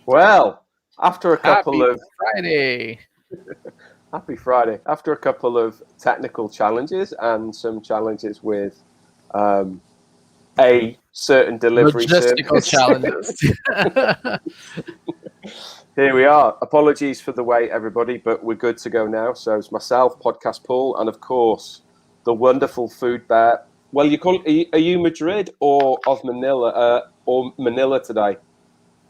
Well, after a couple Happy of Friday. happy Friday, after a couple of technical challenges and some challenges with um, a certain delivery Logistical service, challenges. here we are. Apologies for the wait, everybody, but we're good to go now. So it's myself, Podcast Paul, and of course the wonderful food bear. Well, you call are you Madrid or of Manila or Manila today?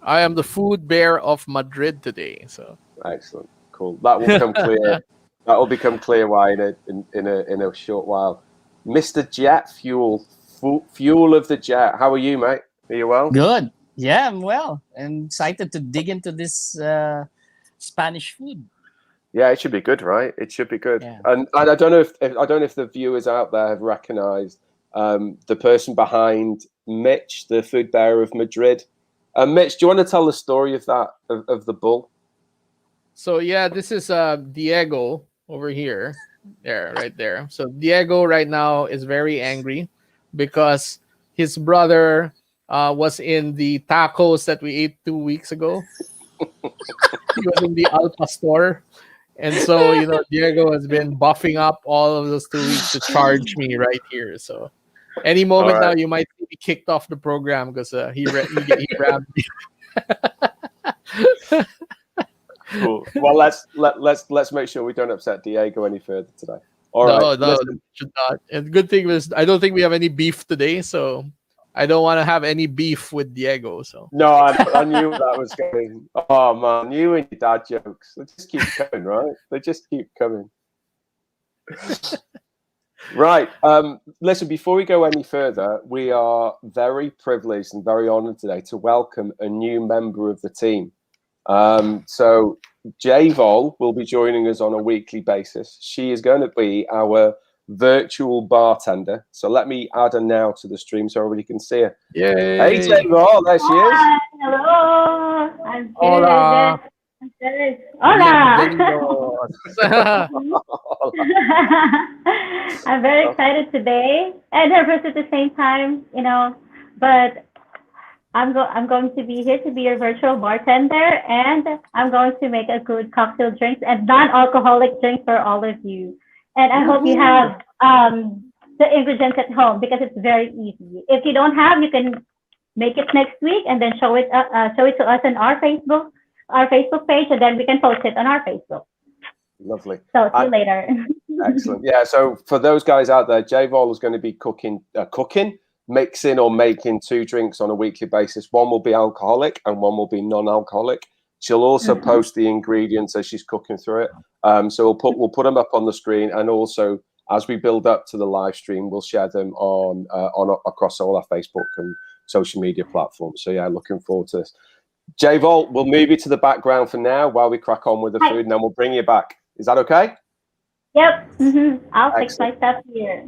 I am the food bear of Madrid today. So Excellent, cool. That will become clear. That will become clear why in a short while. Mister Jet Fuel, fuel of the jet. How are you, mate? Are you well? Good. Yeah, I'm well. I'm excited to dig into this Spanish food. Yeah, it should be good, right? It should be good. Yeah. And I don't know if I don't know if the viewers out there have recognised the person behind Mitch, the food bearer of Madrid. Mitch, do you want to tell the story of that of the bull? yeah, this is Diego over here. There, right there. So Diego right now is very angry because his brother was in the tacos that we ate 2 weeks ago. He was in the Al Pastor. And so, Diego has been buffing up all of those 2 weeks to charge me right here. So, any All moment now, right. you might see me kicked off the program because he rammed me. Cool. Well, let's make sure we don't upset Diego any further today. All right. No, no, Listen. should not. And good thing was, I don't think we have any beef today. So, I don't want to have any beef with Diego. So, No, I knew that was going. Oh man, you and your dad jokes. They just keep coming, right? They just keep coming. Right. Listen, before we go any further, we are very privileged and very honoured today to welcome a new member of the team. So Jay Vol will be joining us on a weekly basis. She is going to be our virtual bartender. So let me add her now to the stream so everybody can see her. Hey, Jay yay! Vol, there she is. Hi, hello. I'm good. Hola, I'm good. Hola. bienvenidos. I'm very excited today and nervous at the same time, but I'm going to be here to be your virtual bartender, and I'm going to make a good cocktail drinks and non-alcoholic drinks for all of you. And I hope you Woohoo. have the ingredients at home because it's very easy. If you don't have, you can make it next week and then show it to us on our Facebook page, and then we can post it on our Facebook. Lovely. So see you later. Excellent. Yeah. So for those guys out there, Jay Vol is going to be cooking, mixing or making two drinks on a weekly basis. One will be alcoholic and one will be non-alcoholic. She'll also post the ingredients as she's cooking through it. So we'll put them up on the screen, and also as we build up to the live stream, we'll share them on across all our Facebook and social media platforms. So yeah, looking forward to this. Jay Vol, we'll move you to the background for now while we crack on with the Hi. food, and then we'll bring you back. Is that okay? Yep. I'll fix Excellent. my stuff here.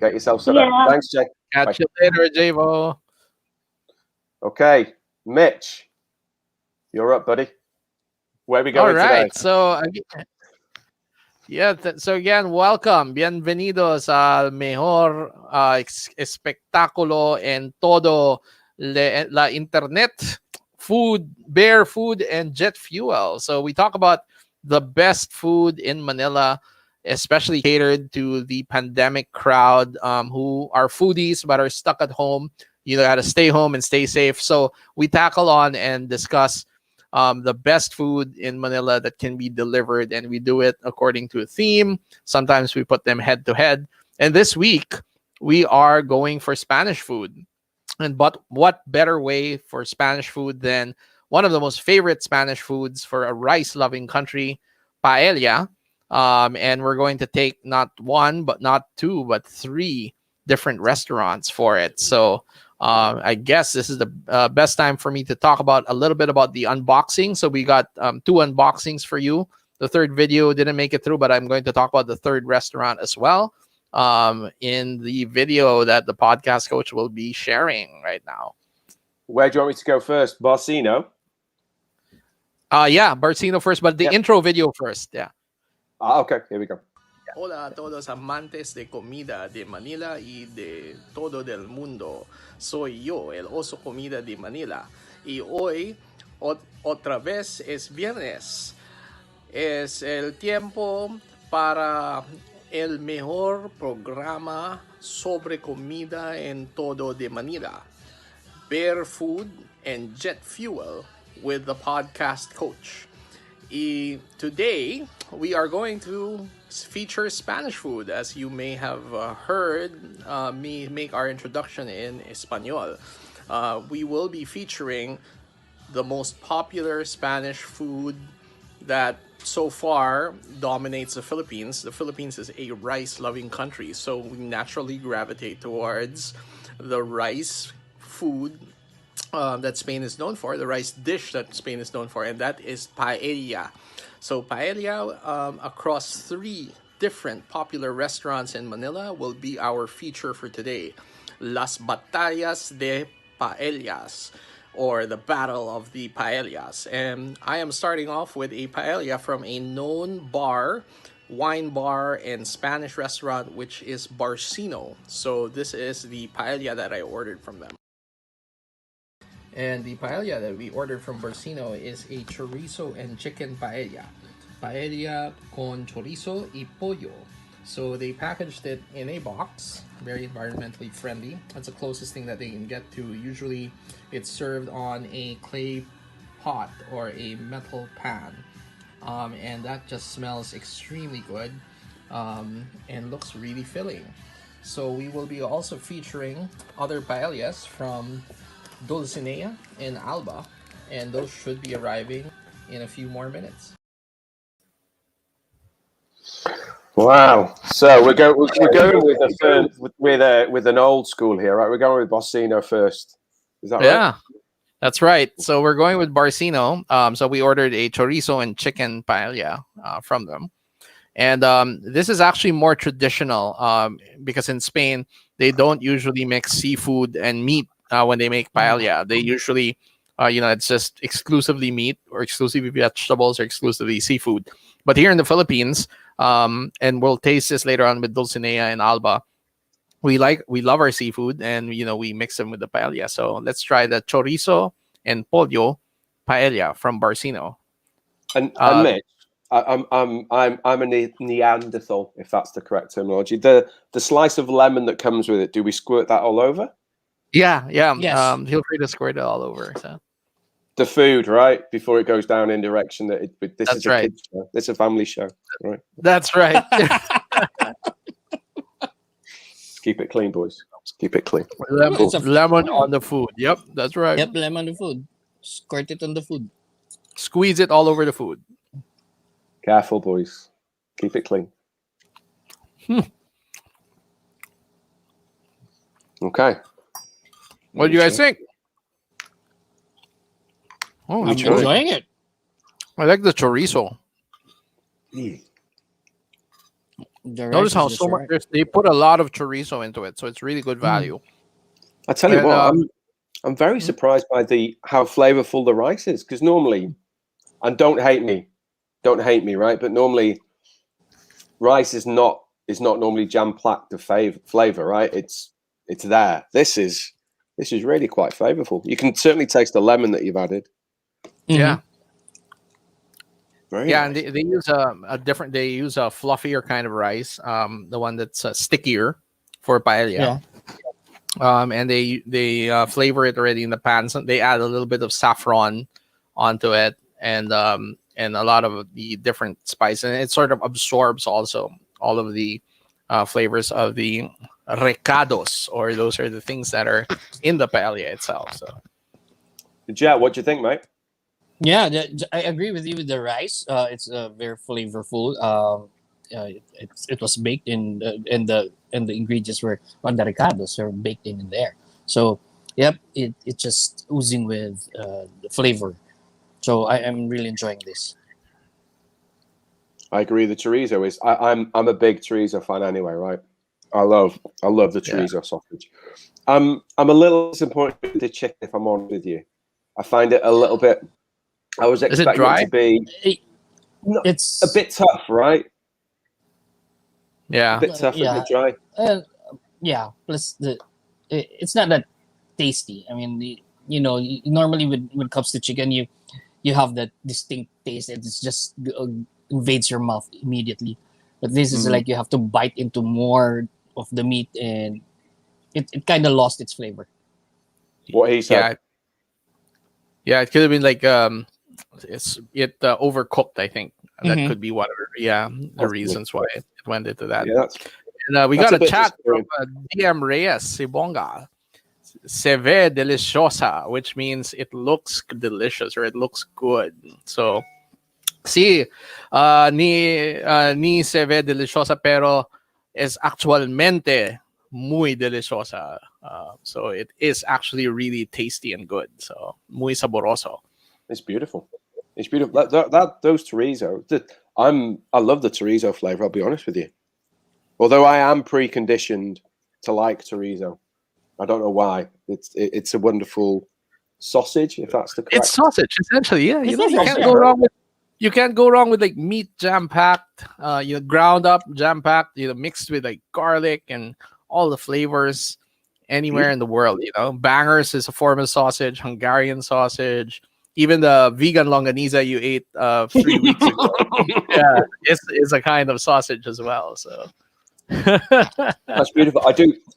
Get yourself set up. Yeah. Thanks, Jay. Bye. Catch you later, Javo. Okay, Mitch, you're up, buddy. Where are we All going today? right. So, so again, welcome. Bienvenidos al mejor espectáculo en todo la internet, food, bear food, and jet fuel. So we talk about the best food in Manila, especially catered to the pandemic crowd who are foodies but are stuck at home. You got to stay home and stay safe. So we tackle on and discuss the best food in Manila that can be delivered, and we do it according to a theme. Sometimes we put them head to head. And this week, we are going for Spanish food. But what better way for Spanish food than one of the most favorite Spanish foods for a rice-loving country, paella. And we're going to take not one, but not two, but three different restaurants for it. So I guess this is the best time for me to talk about a little bit about the unboxing. So we got two unboxings for you. The third video didn't make it through, but I'm going to talk about the third restaurant as well in the video that the podcast coach will be sharing right now. Where do you want me to go first? Barcino? Yeah, Barcino first, but the intro video first. Yeah. Okay, here we go. Hola a todos amantes de comida de Manila y de todo del mundo. Soy yo, el oso comida de Manila. Y hoy otra vez es viernes. Es el tiempo para el mejor programa sobre comida en todo de Manila. Bear Food and Jet Fuel with the podcast coach. Today, we are going to feature Spanish food, as you may have heard me make our introduction in Espanol. We will be featuring the most popular Spanish food that so far dominates the Philippines. The Philippines is a rice-loving country, so we naturally gravitate towards the rice food that Spain is known for, the rice dish that Spain is known for, and that is paella. So paella across 3 different popular restaurants in Manila will be our feature for today. Las Batallas de Paellas, or the Battle of the Paellas. And I am starting off with a paella from a known wine bar and Spanish restaurant, which is Barcino. So this is the paella that I ordered from them. And the paella that we ordered from Barcino is a chorizo and chicken paella. Paella con chorizo y pollo. So they packaged it in a box, very environmentally friendly. That's the closest thing that they can get to. Usually it's served on a clay pot or a metal pan. And that just smells extremely good and looks really filling. So we will be also featuring other paellas from Dulcinea and Alba, and those should be arriving in a few more minutes. Wow! So we're going with an old school here, right? We're going with Barcino first. Is that right? Yeah, that's right. So we're going with Barcino. So we ordered a chorizo and chicken paella from them, and this is actually more traditional because in Spain they don't usually mix seafood and meat when they make paella. They usually, it's just exclusively meat or exclusively vegetables or exclusively seafood. But here in the Philippines, and we'll taste this later on with Dulcinea and Alba, we love our seafood, and we mix them with the paella. So let's try the chorizo and pollo paella from Barcino. And Mitch, I'm a Neanderthal, if that's the correct terminology. The slice of lemon that comes with it, do we squirt that all over? Yeah. Yes. Feel free to squirt it all over. So The food, right, before it goes down in direction that this That's is a right. kids show. This is a family show, right? that's right. Keep it clean, boys. Keep it clean. Lemon on the food. Yep, that's right. Yep, lemon on the food. Squirt it on the food. Squeeze it all over the food. Careful, boys. Keep it clean. Okay. What do you guys think? Oh, I'm Enjoy. enjoying it. I like the chorizo. The Notice rice how is so just much right. they put a lot of chorizo into it, so it's really good value. I tell you And, what, I'm very surprised by how flavorful the rice is, because normally, and don't hate me, right? But normally, rice is not normally jam-packed of flavor, right? It's there. This is really quite flavorful. You can certainly taste the lemon that you've added. Yeah, Very yeah, nice. and they use a different. They use a fluffier kind of rice, the one that's stickier for paella. Yeah. And they flavor it already in the pan. So they add a little bit of saffron onto it, and a lot of the different spice, and it sort of absorbs also all of the flavors of the recados, or those are the things that are in the paella itself. So Jet, what do you think, mate? Yeah, I agree with you with the rice. It's very flavorful. It was baked in the ingredients were on the ricados are baked in there. So yep, it just oozing with the flavor. So I am really enjoying this. I agree. The chorizo is. I'm a big chorizo fan anyway, right? I love the chorizo sausage. I'm a little disappointed with the chicken, if I'm honest with you. I find it a little bit. I was Is it expecting dry? it to be. It's A bit tough, right? yeah, A bit tough, yeah. a bit dry. Yeah. Plus it's not that tasty. I mean, normally when it comes to chicken, you have that distinct taste and it's just invades your mouth immediately. But this is like you have to bite into more of the meat and it kind of lost its flavor. What he said. Yeah, it could have been like it overcooked. I think that Mhm. could be one of the reasons why it went into that. Yeah, And we that's got a a bit chat from disappointing. DM Reyes Sibonga. Se ve deliciosa, which means it looks delicious or it looks good. So, sí, ni se ve deliciosa, pero es actualmente muy deliciosa. So it is actually really tasty and good. So, muy saboroso. It's beautiful. It's beautiful. Those chorizo. I love the chorizo flavor. I'll be honest with you. Although I am preconditioned to like chorizo, I don't know why. It's a wonderful sausage, if that's the correct. It's sausage, essentially. Yeah, It's you sausage, can't yeah. go wrong with. You can't go wrong with like meat jam packed, ground up jam packed, mixed with like garlic and all the flavors anywhere in the world. Bangers is a form of sausage, Hungarian sausage, even the vegan longaniza you ate 3 weeks ago. Yeah, it's a kind of sausage as well. So That's beautiful.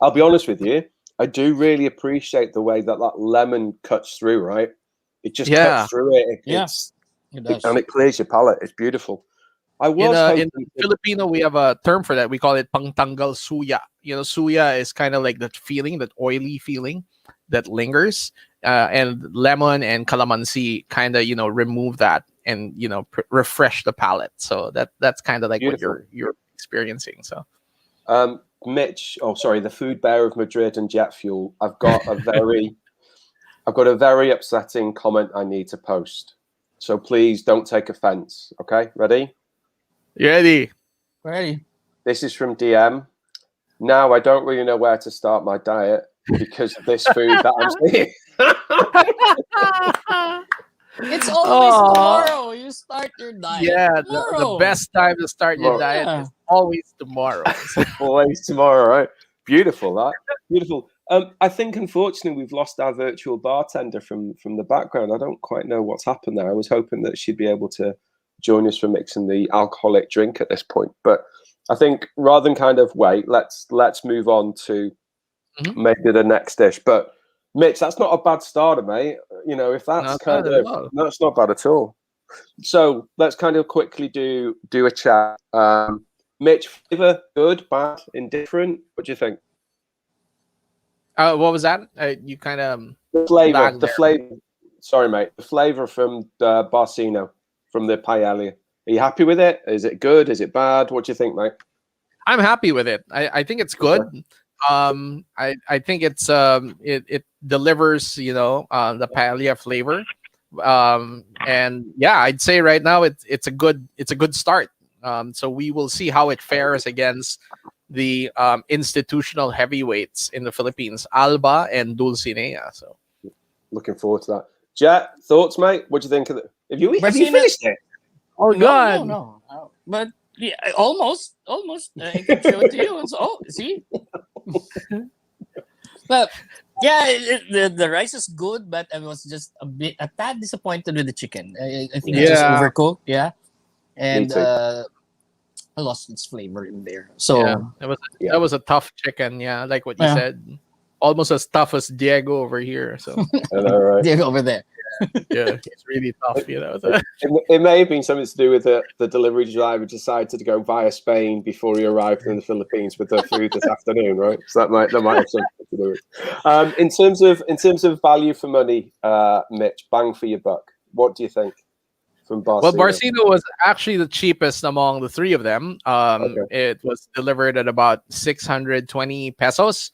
I'll be honest with you. I do really appreciate the way that lemon cuts through. Right, it just cuts through it. It does. And it clears your palate. It's beautiful. I in was hoping Filipino, we have a term for that. We call it pangtanggal suya. Suya is kind of like that feeling, that oily feeling that lingers. And lemon and calamansi kind of, remove that and, refresh the palate. So that's kind of like beautiful. What you're experiencing. So, Mitch, the food bearer of Madrid and jet fuel. I've got a very upsetting comment I need to post. So please don't take offense. Okay, ready? You ready? Ready. This is from DM. Now I don't really know where to start my diet because of this food that I'm seeing. It's always tomorrow. You start your diet. Yeah, the best time to start your diet is always tomorrow. Always tomorrow, right? Beautiful, that. Beautiful. I think, unfortunately, we've lost our virtual bartender from the background. I don't quite know what's happened there. I was hoping that she'd be able to join us for mixing the alcoholic drink at this point. But I think rather than kind of wait, let's move on to maybe the next dish. But Mitch, that's not a bad starter, mate. If that's that's not bad at all. So let's kind of quickly do a chat. Mitch, flavor, good, bad, indifferent? What do you think? What was that? You kind of the flavor. Sorry, mate. The flavor from Barcino, from the paella. Are you happy with it? Is it good? Is it bad? What do you think, mate? I'm happy with it. I think it's good. I think it's it delivers the paella flavor. And yeah, I'd say right now it's a good start. So we will see how it fares against the institutional heavyweights in the Philippines, Alba and Dulcinea. So looking forward to that. Jet, thoughts, mate? What do you think of it? Have you finished it? Oh, God. No. But yeah, almost. I can show it to you. See? But yeah, the rice is good, but I was just a tad disappointed with the chicken. I think it's just overcooked. Yeah, and I lost its flavor in there. So that was a tough chicken. Yeah, like what you said, almost as tough as Diego over here. So I know, right? Diego over there. Yeah, it's really tough. It may have been something to do with the delivery driver decided to go via Spain before he arrived in the Philippines with the food this afternoon, right? So that might have something to do with it. In terms of value for money, Mitch, bang for your buck. What do you think from Barcino? Well, Barcino was actually the cheapest among the three of them. It was delivered at about 620 pesos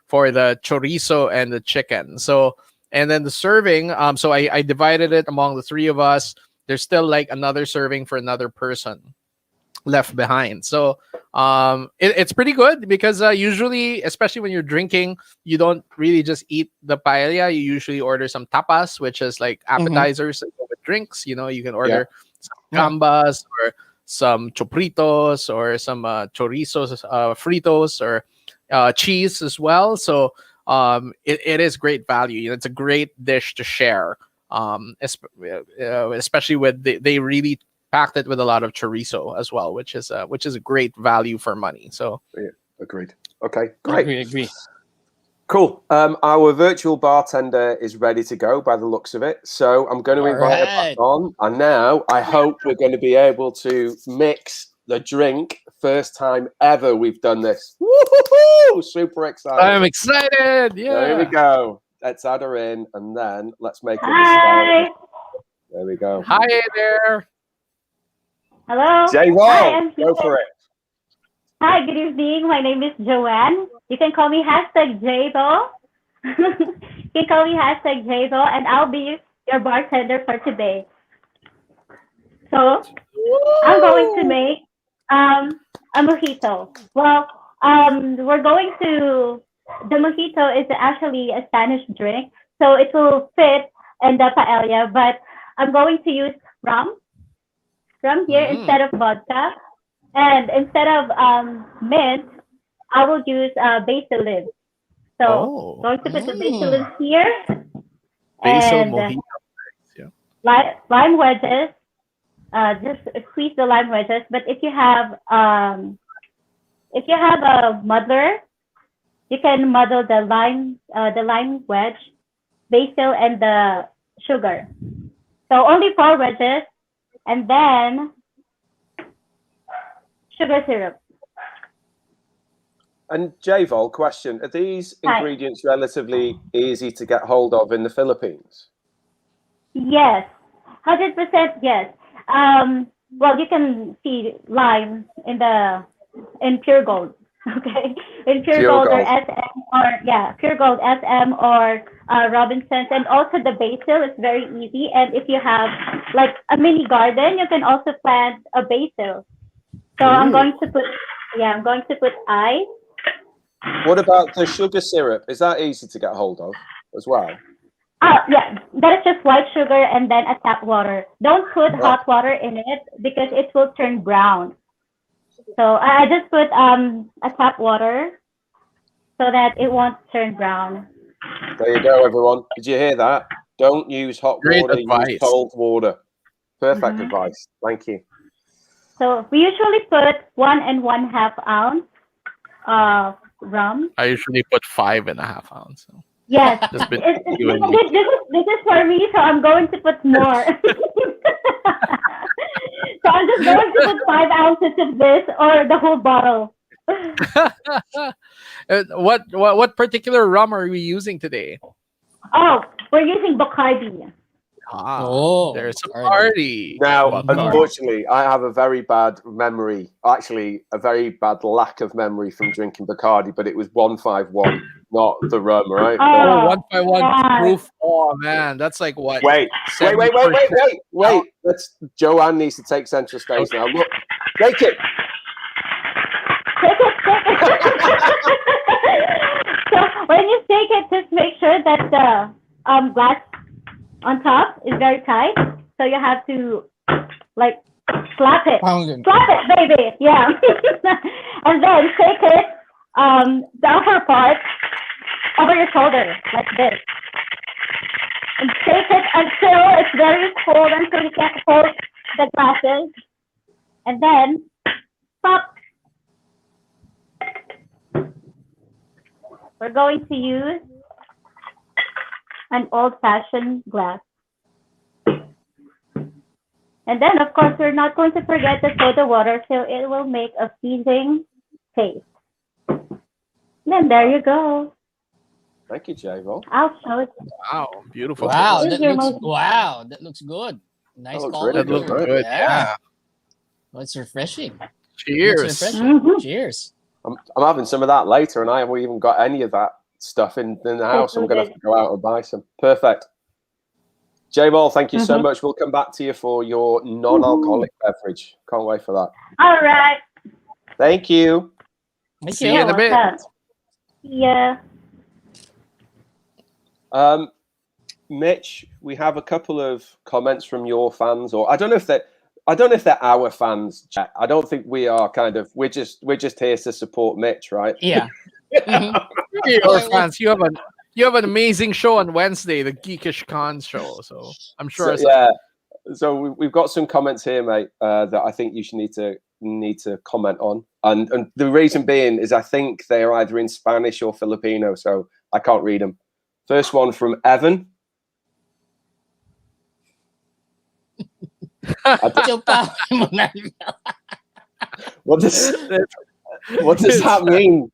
for the chorizo and the chicken. So. And then the serving, so I divided it among the three of us. There's still like another serving for another person left behind. So it's pretty good because usually, especially when you're drinking, you don't really just eat the paella. You usually order some tapas, which is like appetizers with drinks. You can order some gambas or some chopritos or some chorizos, fritos or cheese as well. So it is great value. You know, it's a great dish to share. Especially with they really packed it with a lot of chorizo as well, which is a great value for money. So Yeah, agreed. Okay, great. Agree. Cool. Our virtual bartender is ready to go by the looks of it. So I'm going to invite her back on. And now I hope we're going to be able to mix the drink. First time ever we've done this. Woo-hoo-hoo! Super excited. I'm excited. Yeah. There we go. Let's add her in and then let's make it. Hi. There we go. Hi there. Hello. J-Wall, go for it. Hi, good evening. My name is Joanne. You can call me #JBO. You can call me #JBO, and I'll be your bartender for today. So I'm going to make a mojito. Well, we're going to. The mojito is actually a Spanish drink, so it will fit in the paella. But I'm going to use rum here instead of vodka. And instead of mint, I will use basil leaves. So going to put the basil leaves here. Basil and mojito. lime wedges. Just squeeze the lime wedges. But if you have a muddler, you can muddle the lime wedge, basil, and the sugar. So only 4 wedges, and then sugar syrup. And J-Vol, question: are these ingredients relatively easy to get hold of in the Philippines? Yes, 100% yes. Well, you can see lime in Pure Gold. Okay, in Pure Gold or SM Pure Gold SM or Robinsons, and also the basil is very easy. And if you have like a mini garden, you can also plant a basil. So I'm going to put ice. What about the sugar syrup? Is that easy to get hold of as well? Yeah, that is just white sugar and then a tap water. Don't put hot water in it because it will turn brown. So I just put a tap water so that it won't turn brown. There you go, everyone. Did you hear that? Don't use hot water, use cold water. Perfect advice. Thank you. So we usually put 1 1/2 ounce of rum. I usually put 5.5 ounces. So. Yes, this is for me, so I'm going to put more. So I'm just going to put 5 ounces of this or the whole bottle. What particular rum are we using today? Oh, we're using Bacardi. There's a party. Now, unfortunately, I have a very bad memory. Actually, a very bad lack of memory from drinking Bacardi, but it was 151, not the rum, right? 151 proof. Oh man, that's like what? Wait. Joanne needs to take central stage now. Look, take it. So when you take it, just make sure that the glass on top is very tight. So you have to like slap it. Slap it, baby. Yeah. And then take it the upper part over your shoulder like this. And take it until it's very cold, until you can't hold the glasses. And then pop. We're going to use an old-fashioned glass. And then, of course, we're not going to forget the soda water, so it will make a pleasing taste. And then there you go. Thank you, J-Vo. I'll show it. Wow, beautiful. Wow, that looks good. Nice color. That looks really good. Yeah. Well, it's refreshing. Cheers. Cheers. I'm having some of that later, and I haven't even got any of that stuff in the house. I'm going to have to go out and buy some. Perfect. J-Ball, thank you so much. We'll come back to you for your non-alcoholic beverage. Can't wait for that. All right. Thank you. See you in a bit. Yeah. Mitch, we have a couple of comments from your fans, or I don't know if they're our fans, Jack. I don't think we are we're just here to support Mitch, right? Yeah. Hey, our fans, you have an amazing show on Wednesday, the Geekish Con show. So I'm sure. So we've got some comments here, mate, that I think you should need to comment on, and the reason being is I think they are either in Spanish or Filipino, so I can't read them. First one from Evan. What does that mean?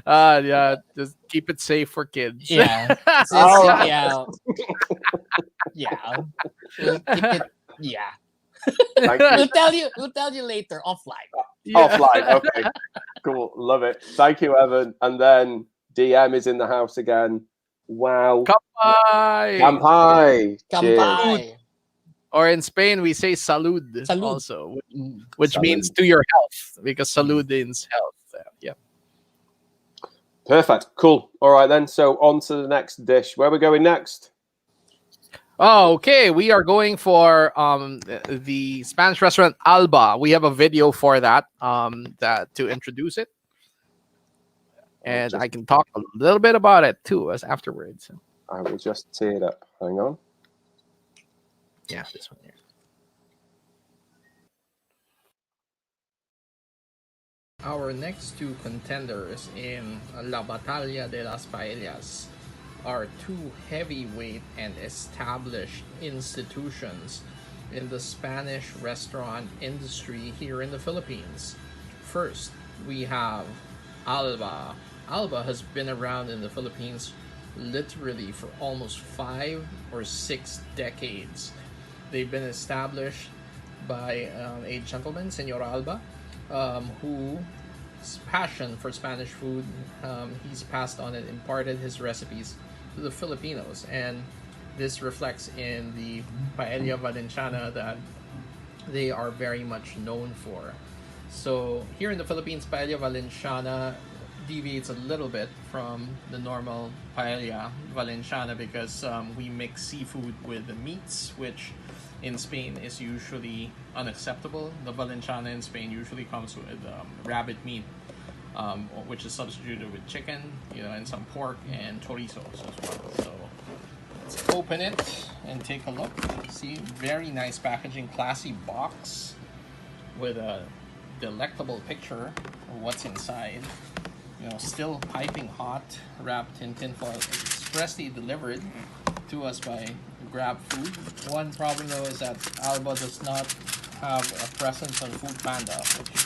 Yeah, just keep it safe for kids. Yeah. All right. Yeah. Yeah. We'll keep it. Yeah. Thank you. We'll tell you later offline. Yeah. Offline. Okay. Cool. Love it. Thank you, Evan. And then DM is in the house again. Wow. Kampai. Kampai. Cheers. Kampai. Or in Spain, we say salud, Salud. also, which Salud. means to your health, because salud means health. Yeah. Perfect. Cool. All right, then. So on to the next dish. Where are we going next? Oh, okay. We are going for the Spanish restaurant Alba. We have a video for that to introduce it. And I can talk a little bit about it too as afterwards. I will just tee it up. Hang on. Yeah, this one here. Our next two contenders in La Batalla de las Paellas are two heavyweight and established institutions in the Spanish restaurant industry here in the Philippines. First, we have Alba. Alba has been around in the Philippines literally for almost 5 or 6 decades. They've been established by a gentleman, Senor Alba, whose passion for Spanish food, he's passed on and imparted his recipes to the Filipinos. And this reflects in the Paella Valenciana that they are very much known for. So here in the Philippines, Paella Valenciana deviates a little bit from the normal Paella Valenciana because we mix seafood with the meats, which in Spain is usually unacceptable. The Valenciana in Spain usually comes with rabbit meat, which is substituted with chicken, and some pork and chorizo as well. So let's open it and take a look. See, very nice packaging, classy box with a delectable picture of what's inside. Still piping hot, wrapped in tinfoil, expressly delivered to us by Grab Food. One problem though is that Alba does not have a presence on Food Panda, which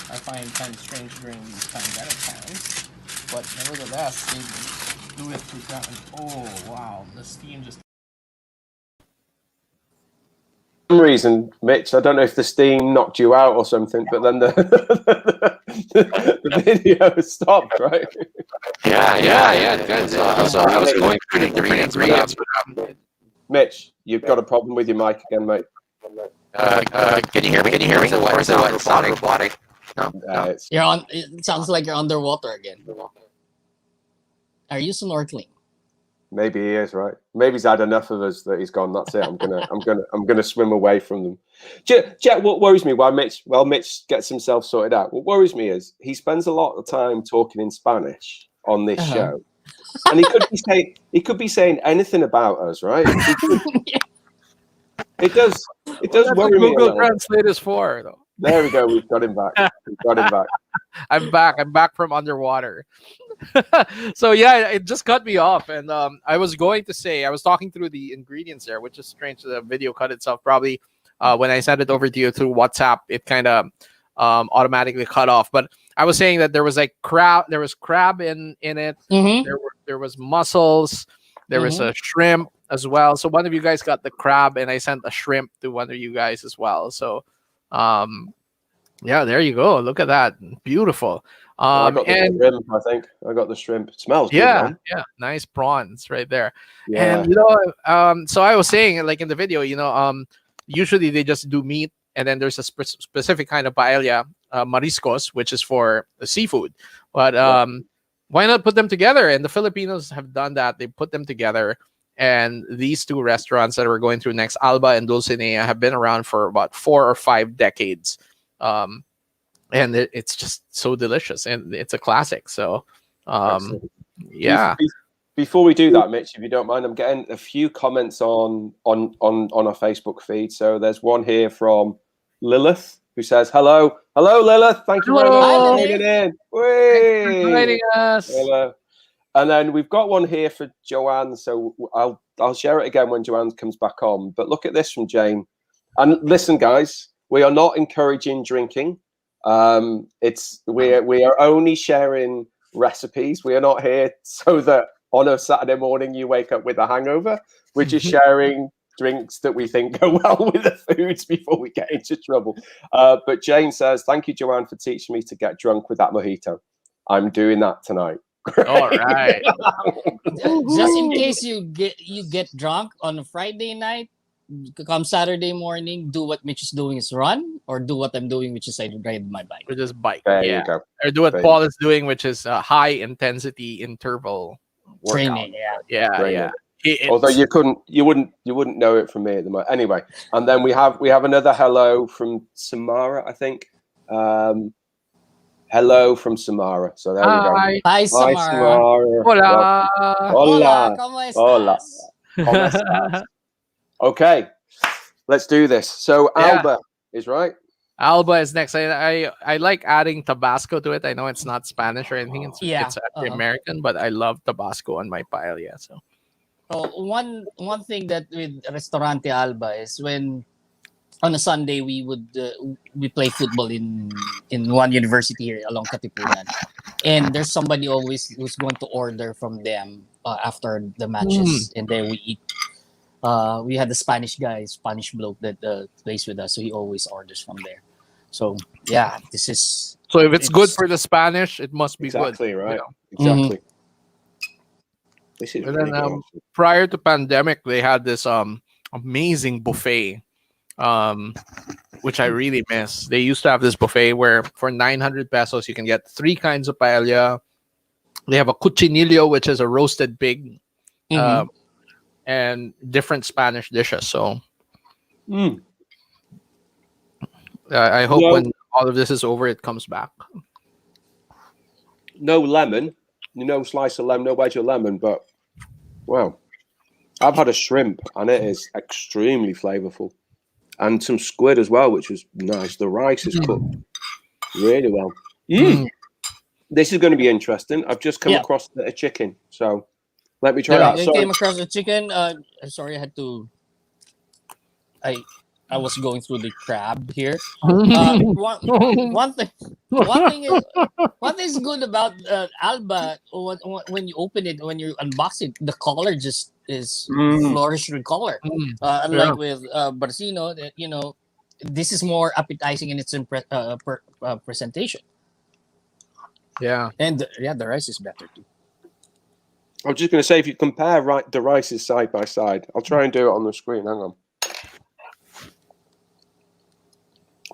I find kind of strange during these pandemic times. But nevertheless, they do it through Grab. Oh wow, the steam just. For some reason, Mitch, I don't know if the steam knocked you out or something, but then the video stopped, right? Yeah. So I was going through the different ingredients. Mitch, you've got a problem with your mic again, mate. Can you hear me? Or is it robotic? No. You're on. It sounds like you're underwater again. Are you snorkeling? Maybe he is, right? Maybe he's had enough of us that he's gone. That's it. I'm gonna swim away from them. Jet, what worries me while Mitch gets himself sorted out, what worries me is he spends a lot of time talking in Spanish on this show, and he could be saying anything about us, right? It does worry me. Google Translate is for though. There we go. We've got him back. I'm back from underwater. So yeah, it just cut me off, and I was talking through the ingredients there, which is strange. The video cut itself. Probably when I sent it over to you through WhatsApp, it kind of automatically cut off. But I was saying that there was crab. There was crab in it. Mm-hmm. There was mussels. There was a shrimp as well. So one of you guys got the crab, and I sent a shrimp to one of you guys as well. So yeah, there you go. Look at that. Beautiful. I got the shrimp, I think. I got the shrimp. It smells good, man. Yeah. Nice prawns right there. Yeah. And so I was saying, like in the video, usually they just do meat, and then there's a specific kind of paella, mariscos, which is for the seafood. But why not put them together? And the Filipinos have done that. They put them together. And these two restaurants that we're going through next, Alba and Dulcinea, have been around for about 4 or 5 decades. and it's just so delicious, and it's a classic. So, Excellent. yeah. Before we do that, Mitch, if you don't mind, I'm getting a few comments on our Facebook feed. So there's one here from Lilith who says, "Hello, Lilith. Thank you very much Hi, for Lilith. tuning in." Thanks for joining us. Hello. And then we've got one here for Joanne. So I'll share it again when Joanne comes back on. But look at this from Jane. And listen, guys, we are not encouraging drinking. We are only sharing recipes. We are not here so that on a Saturday morning you wake up with a hangover. We're just sharing drinks that we think go well with the foods before we get into trouble. But Jane says, "Thank you, Joanne, for teaching me to get drunk with that mojito. I'm doing that tonight." All right. Just in case you get drunk on a Friday night, come Saturday morning, do what Mitch is doing is run, or do what I'm doing, which is I ride my bike. Or just bike. There Yeah. you go. Or do what There Paul is doing, which is high intensity interval workout. Training, yeah. Yeah. Although you wouldn't know it from me at the moment. Anyway, and then we have another hello from Samara, I think. Hello from Samara. So there we go. Hi, Samara. Hi, Samara. Hola. Hola. ¿Cómo estás? Hola. ¿Cómo estás? Okay, let's do this. So Yeah. Alba is right. Alba is next. I like adding Tabasco to it. I know it's not Spanish or anything. It's actually American, but I love Tabasco on my paella. So one thing that with Restaurante Alba is when on a Sunday we play football in one university here along Katipunan, and there's somebody always who's going to order from them after the matches, and then we eat. We had the Spanish bloke that plays with us, so he always orders from there. So yeah, this is. So if it's good for the Spanish, it must be exactly good. Right. You know? Exactly. This is really then, good. prior to pandemic, they had this amazing buffet, which I really miss. They used to have this buffet where for 900 pesos you can get 3 kinds of paella. They have a cuchinillo, which is a roasted pig, and different Spanish dishes. So I hope when all of this is over, it comes back. No lemon, slice of lemon, no wedge of lemon, but wow. I've had a shrimp and it is extremely flavorful. And some squid as well, which was nice. The rice is cooked really well. This is going to be interesting. I've just come across a chicken, so let me try that. I came across a chicken. Sorry, I had to. I was going through the crab here. One thing is good about Alba. When you open it, when you unbox it, the color just is fluorescent color. Unlike with Barcino, this is more appetizing in its presentation. Yeah, and the rice is better too. I was just going to say, if you compare the rices side by side, I'll try and do it on the screen. Hang on.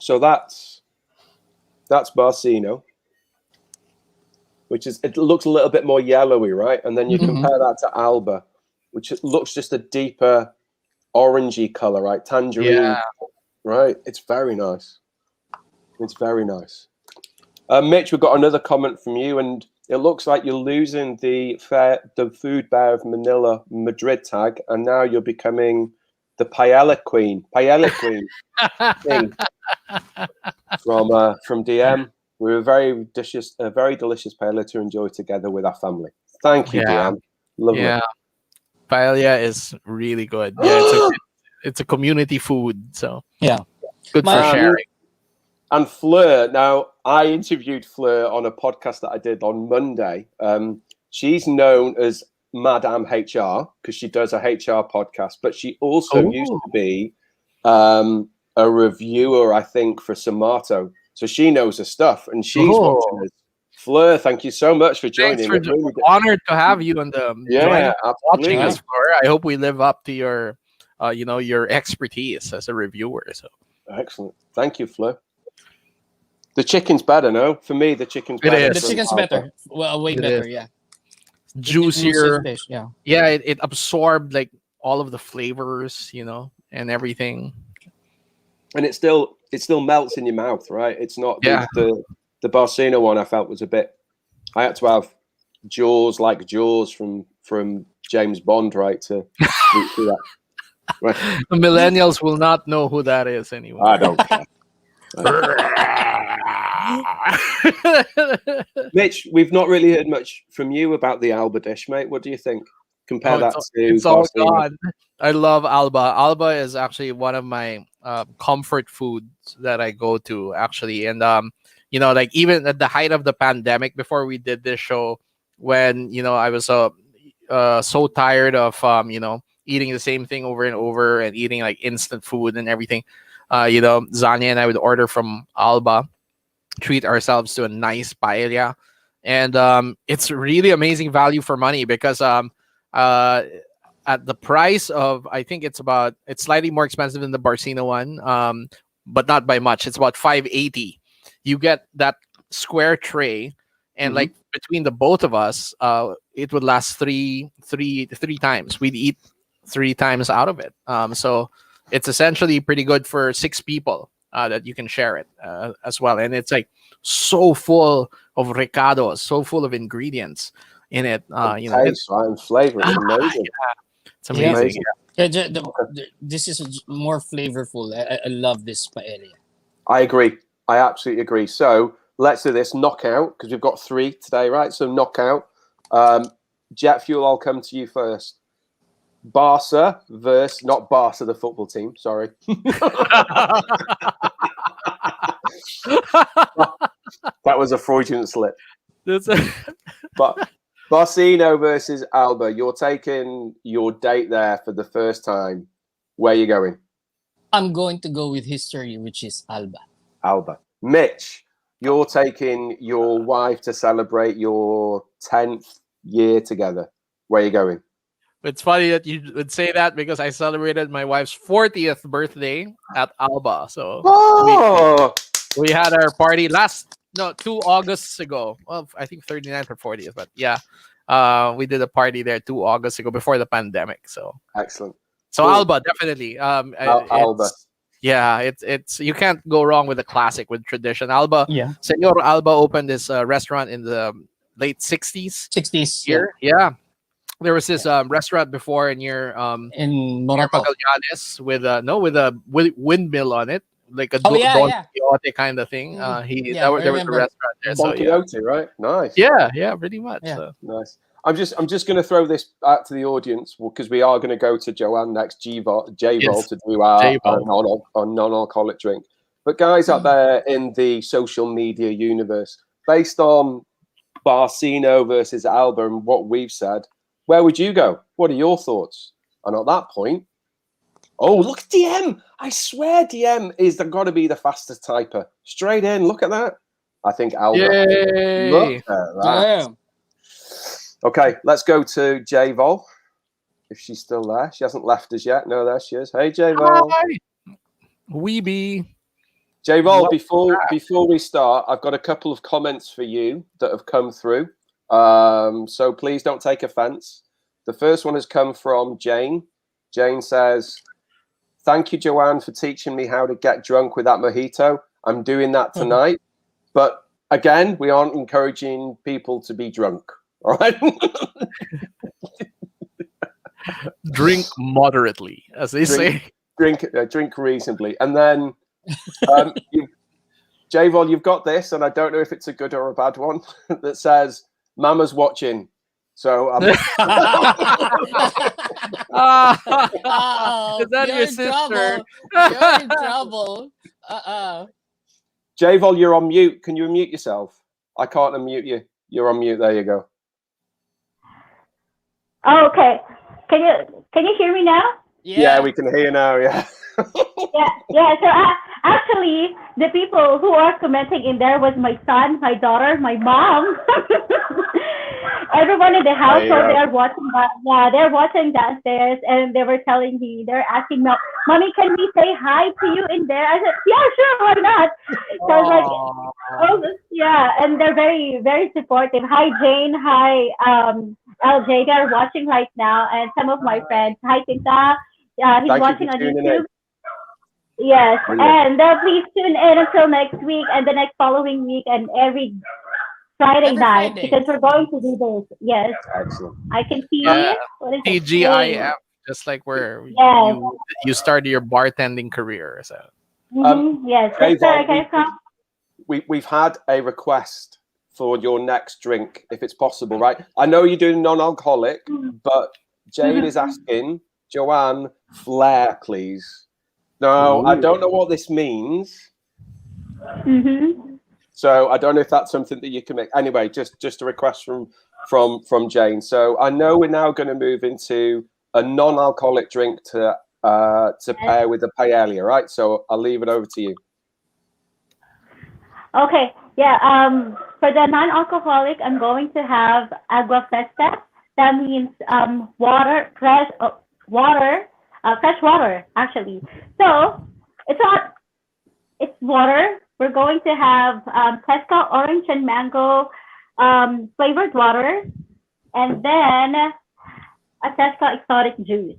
So that's Barcino, it looks a little bit more yellowy, right? And then you compare that to Alba, which looks just a deeper orangey color, right? Tangerine, right? It's very nice. It's very nice. Mitch, we've got another comment from you, and it looks like you're losing the Food Bear of Manila Madrid tag, and now you're becoming the Paella Queen. Paella Queen thing from DM. We're a very delicious paella to enjoy together with our family. Thank you, DM. Lovely. Yeah, paella is really good. Yeah, it's a community food, so good for sharing. And Fleur, now I interviewed Fleur on a podcast that I did on Monday. She's known as Madame HR because she does a HR podcast, but she also used to be a reviewer, I think, for Somato. So she knows her stuff, and she's watching us. Fleur, thank you so much for joining. Thanks for honored to have you on the watching us, Fleur. I hope we live up to your your expertise as a reviewer. So excellent. Thank you, Fleur. The chicken's better, no? For me, the chicken's better. The chicken's better. Well, way better, yeah. Juicier. Yeah. It absorbed like all of the flavors, and everything. And it's still it still melts in your mouth, right? It's not the Barcino one. I felt was a bit. I had to have jaws like Jaws from James Bond, right? To do that. Right. The millennials will not know who that is anymore. I don't care. Mitch, we've not really heard much from you about the Alba dish, mate. What do you think? Compare that to it's all Barcino. gone. I love Alba. Alba is actually one of my comfort foods that I go to, actually. And you know, like even at the height of the pandemic, before we did this show, when I was so tired of eating the same thing over and over and eating like instant food and everything. Zanya and I would order from Alba, treat ourselves to a nice paella, and it's really amazing value for money because at the price of, I think it's slightly more expensive than the Barcino one, but not by much. It's about $5.80. You get that square tray, and like between the both of us, it would last three times. We'd eat 3 times out of it. So it's essentially pretty good for 6 people that you can share it as well. And it's like so full of recados, so full of ingredients in it. Taste, right, and flavor. It's amazing. It's amazing. This is more flavorful. I love this paella. I agree. I absolutely agree. So let's do this knockout because we've got 3 today, right? So knockout. Jet Fuel, I'll come to you first. Barca versus, not Barca, the football team. Sorry. That was a Freudian slip. But Barcino versus Alba. You're taking your date there for the first time. Where are you going? I'm going to go with history, which is Alba. Alba. Mitch, you're taking your wife to celebrate your 10th year together. Where are you going? It's funny that you would say that because I celebrated my wife's 40th birthday at Alba. So we had our party 2 Augusts ago. Well, I think 39th or 40th, but yeah. We did a party there 2 August ago before the pandemic. So excellent. So cool. Alba, definitely. Alba. Yeah, it's you can't go wrong with a classic, with tradition. Alba, yeah. Senor Alba opened this restaurant in the late 60s. 60s here. Yeah. There was this restaurant before near in Morato with a windmill on it, like a Don Quixote kind of thing. There was a restaurant there. Don Quixote, right? Nice. Yeah, pretty much. Yeah. So. Nice. I'm just going to throw this out to the audience because we are going to go to Joanne next, J-Vol to do our non-alcoholic drink. But guys out there in the social media universe, based on Barcino versus Alba and what we've said, where would you go? What are your thoughts? And at that point, look at DM. I swear DM is got to be the fastest typer. Straight in. Look at that. I think Alba. Yay. Look at that. Damn. Okay, let's go to J-Vol. If she's still there. She hasn't left us yet. No, there she is. Hey, J-Vol. Hi. Weeby. J-Vol, before we start, I've got a couple of comments for you that have come through. So please don't take offense. The first one has come from Jane. Jane says, "Thank you, Joanne, for teaching me how to get drunk with that mojito. I'm doing that tonight." But again, we aren't encouraging people to be drunk. All right. Drink moderately, as they say. Drink reasonably. And then J-Vol, you've got this, and I don't know if it's a good or a bad one, that says, "Mama's watching." So is that your sister? You're in trouble. J-Vol, you're on mute. Can you unmute yourself? I can't unmute you. You're on mute. There you go. Oh, okay. Can you hear me now? Yeah, we can hear you now. Yeah. yeah. So actually, the people who are commenting in there was my son, my daughter, my mom. Everyone in the household, they are watching that. Yeah, they're watching downstairs, and they were telling me, they're asking me, "Mommy, can we say hi to you in there?" I said, "Yeah, sure, why not?" So I was like, yeah, and they're very, very supportive. Hi, Jane. Hi, LJ. They're watching right now, and some of my friends. Hi, Tinta. He's watching on YouTube. Yes, Brilliant. and please tune in until next week and the next following week and every Friday Every night Friday. because we're going to do this. Yes, Excellent. I can see Yeah. what is it saying? TGIF, just like where Yes. you started your bartending career. So Yes. Jay Yes, sir. Vol, Can I come? we've had a request for your next drink, if it's possible, right? I know you're doing non-alcoholic, but Jane is asking, Joanne, flair, please. Now, I don't know what this means, so I don't know if that's something that you can make. Anyway, just a request from Jane. So I know we're now going to move into a non-alcoholic drink to pair with a paella, right? So I'll leave it over to you. Okay. Yeah. For the non-alcoholic, I'm going to have agua fresca. That means water, fresh water, actually. So it's water. We're going to have fresca orange and mango flavored water, and then a fresca exotic juice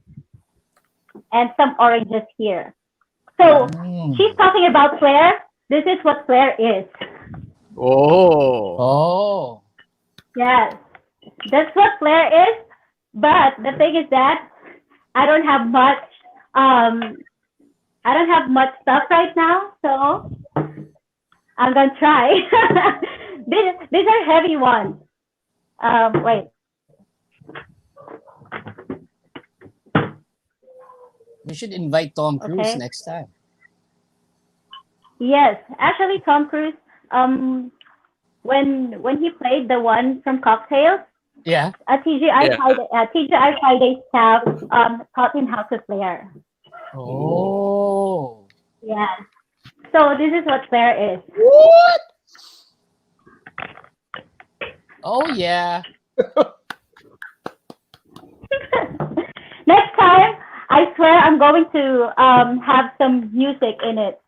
and some oranges here. So she's talking about flair. This is what flair is. Oh. Yes, that's what flair is. But the thing is that I don't have much. I don't have much stuff right now, so I'm gonna try. These are heavy ones. Wait. We should invite Tom Cruise Okay. next time. Yes, actually, Tom Cruise. When he played the one from Cocktails, Yeah. TGI Friday staff taught him how to flare. Oh. Yeah. So this is what flare is. What? Oh yeah. Next time, I swear I'm going to have some music in it.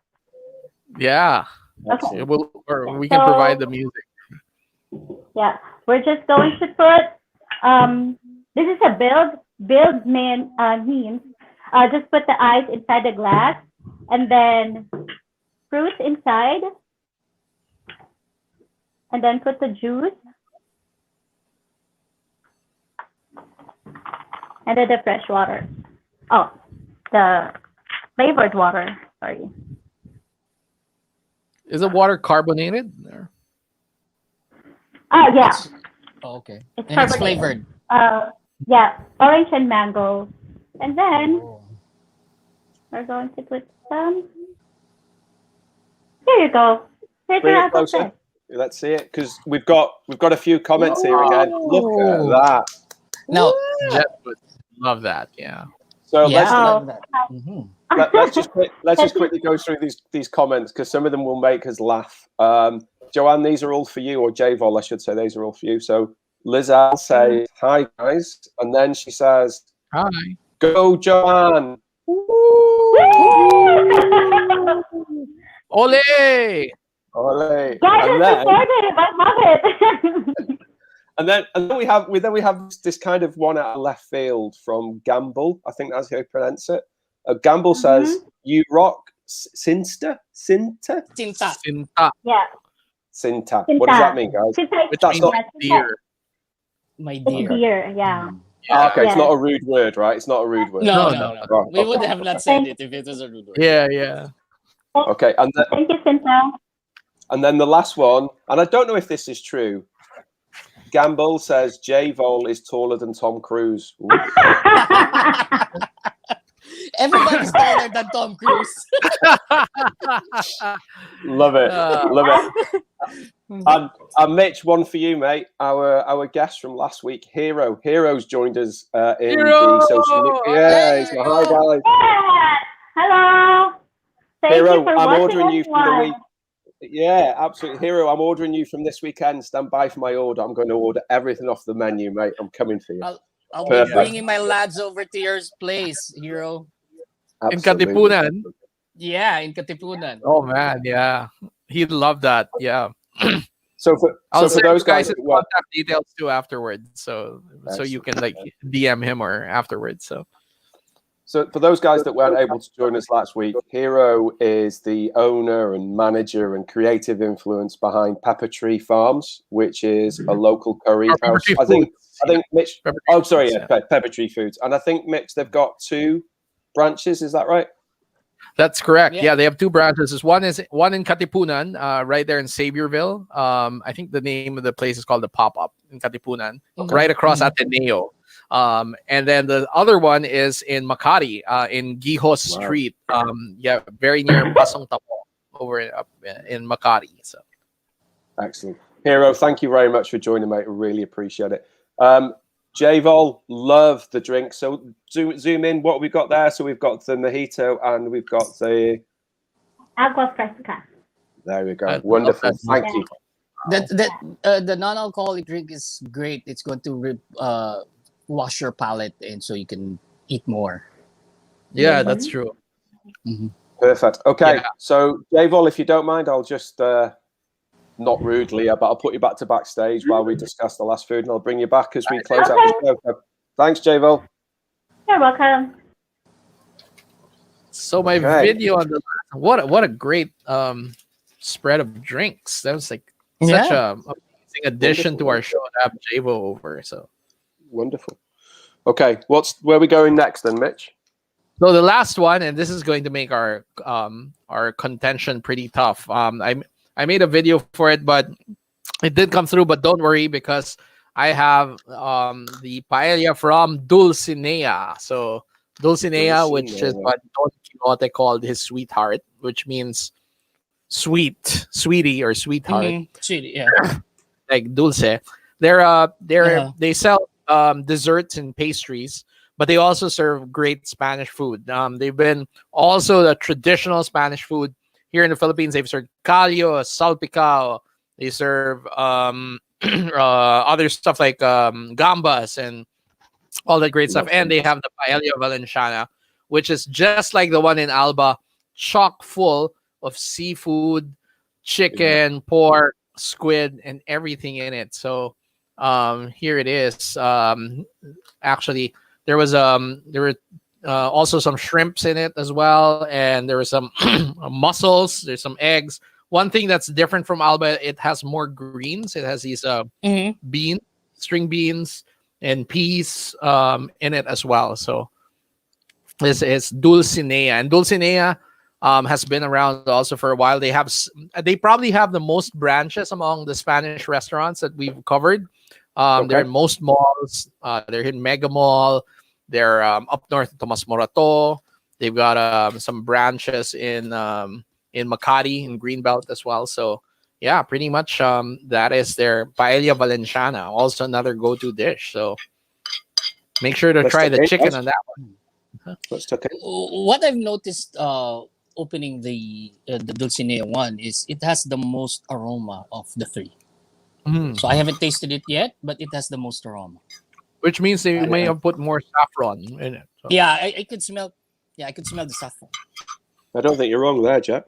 yeah, Okay. we can provide the music. Yeah, we're just going to put. This is a build means just put the ice inside the glass and then fruit inside and then put the juice and then the fresh water. Oh, the flavored water. Sorry. Is the water carbonated? Yeah. Oh, okay. It's And it's carbonated. flavored. Yeah, orange and mango. And then Oh. we're going to put some. Here you go. Here's Bring your it apple closer. fresh. Let's see it, because we've got a few comments here again. Look at that. Now, Jet would love that. Yeah. So yeah, let's I love that. let's just quickly go through these comments, because some of them will make us laugh. Joanne, these are all for you, or J-Vol, I should say. These are all for you. So Lizelle says, hi, guys. And then she says, Hi. go, Joanne. Ole! Ole. Guys, And it's then, supportive. I love it. and then we have this kind of one out of left field from Gamble. I think that's how you pronounce it. Gamble says, you rock, Sinta? Tinta. Sinta, Yeah. Sinta. What does that mean, guys? Sinta. which That's means not- deer. My It's dear. beer, yeah. Okay, it's Yeah. not a rude word, right? It's not a rude word. No, No, no, no. no. Right, We would okay. have not said it if it was a rude word. Yeah. Okay, Thank you, Sinta. and then the last one, and I don't know if this is true. Gamble says J-Vol is taller than Tom Cruise. Ooh. Everybody's taller than Tom Cruise. Love it, love it. And Mitch, one for you, mate. Our guest from last week, Hero. Hero's joined us in Hero! the social media. Yeah, he's my hi guys. Yeah. Hello. Thank Hero, you for I'm watching, ordering you for the everyone. week. Yeah, absolutely. Hero, I'm ordering you from this weekend. Stand by for my order. I'm going to order everything off the menu, mate. I'm coming for you. I'll be Perfect. bringing my lads over to your place, Hero. In Absolutely. Katipunan. Yeah, in Katipunan. Oh man, yeah. He'd love that. Yeah. So for send those you guys, his contact details too afterwards, so you can like DM him or afterwards. So for those guys that weren't able to join us last week, Hero is the owner and manager and creative influence behind Pepper Tree Farms, which is a local curry Or Pepper house. Tree I think Mitch. Pepper Tree Oh, sorry, Foods, yeah, Pepper Tree Foods, and I think Mitch, they've got 2 branches. Is that right? That's correct. Yeah. Yeah, they have 2 branches. One in Katipunan, right there in Saviourville. I think the name of the place is called the Pop Up in Katipunan, Okay. right across Ateneo. And then the other one is in Makati, in Gihos Wow. Street. Very near Pasong Tapo, over in Makati. So Excellent. Hero, thank you very much for joining, mate. I really appreciate it. J-Vol, love the drink. So zoom in what we've got there. So we've got the mojito and we've got the... Agua fresca. There we go. I love Wonderful. that. Thank you. The non-alcoholic drink is great. It's going to wash your palate, and so you can eat more. yeah, that's true. Perfect. Okay. Yeah. So J-Vol, if you don't mind, I'll just... not rudely, but I'll put you back to backstage while we discuss the last food, and I'll bring you back as we close out the show. So, thanks, J-Vol. You're welcome. So my video on the what a great spread of drinks. That was like such a amazing addition to our show to have Javo over. So Wonderful. Okay, where are we going next then, Mitch? So the last one, and this is going to make our contention pretty tough. I made a video for it, but it did come through. But don't worry, because I have the paella from Dulcinea. So Dulcinea, which is what Don Quixote called his sweetheart, which means sweetie or sweetheart. Sweetie, yeah. Like dulce. They sell desserts and pastries, but they also serve great Spanish food. They've been also the traditional Spanish food here in the Philippines. They've served callo, salpicao. They serve other stuff like gambas and all that great stuff. And they have the paella valenciana, which is just like the one in Alba, chock full of seafood, chicken, pork, squid, and everything in it. So here it is. Actually, there were also some shrimps in it as well, and there were some mussels. There's some eggs. One thing that's different from Alba, it has more greens. It has these string beans, and peas in it as well. So this is Dulcinea, and Dulcinea has been around also for a while. They probably have the most branches among the Spanish restaurants that we've covered. They're in most malls. They're in Mega Mall. They're up north in Tomas Morato. They've got some branches in Makati, in Greenbelt as well. So yeah, pretty much that is their paella valenciana, also another go-to dish. So make sure to try the chicken on that one. Let's take it. What I've noticed opening the Dulcinea one is it has the most aroma of the 3. So I haven't tasted it yet, but it has the most aroma. Which means they may have put more saffron in it. So. Yeah, I could smell. Yeah, I could smell the saffron. I don't think you're wrong there, Jack.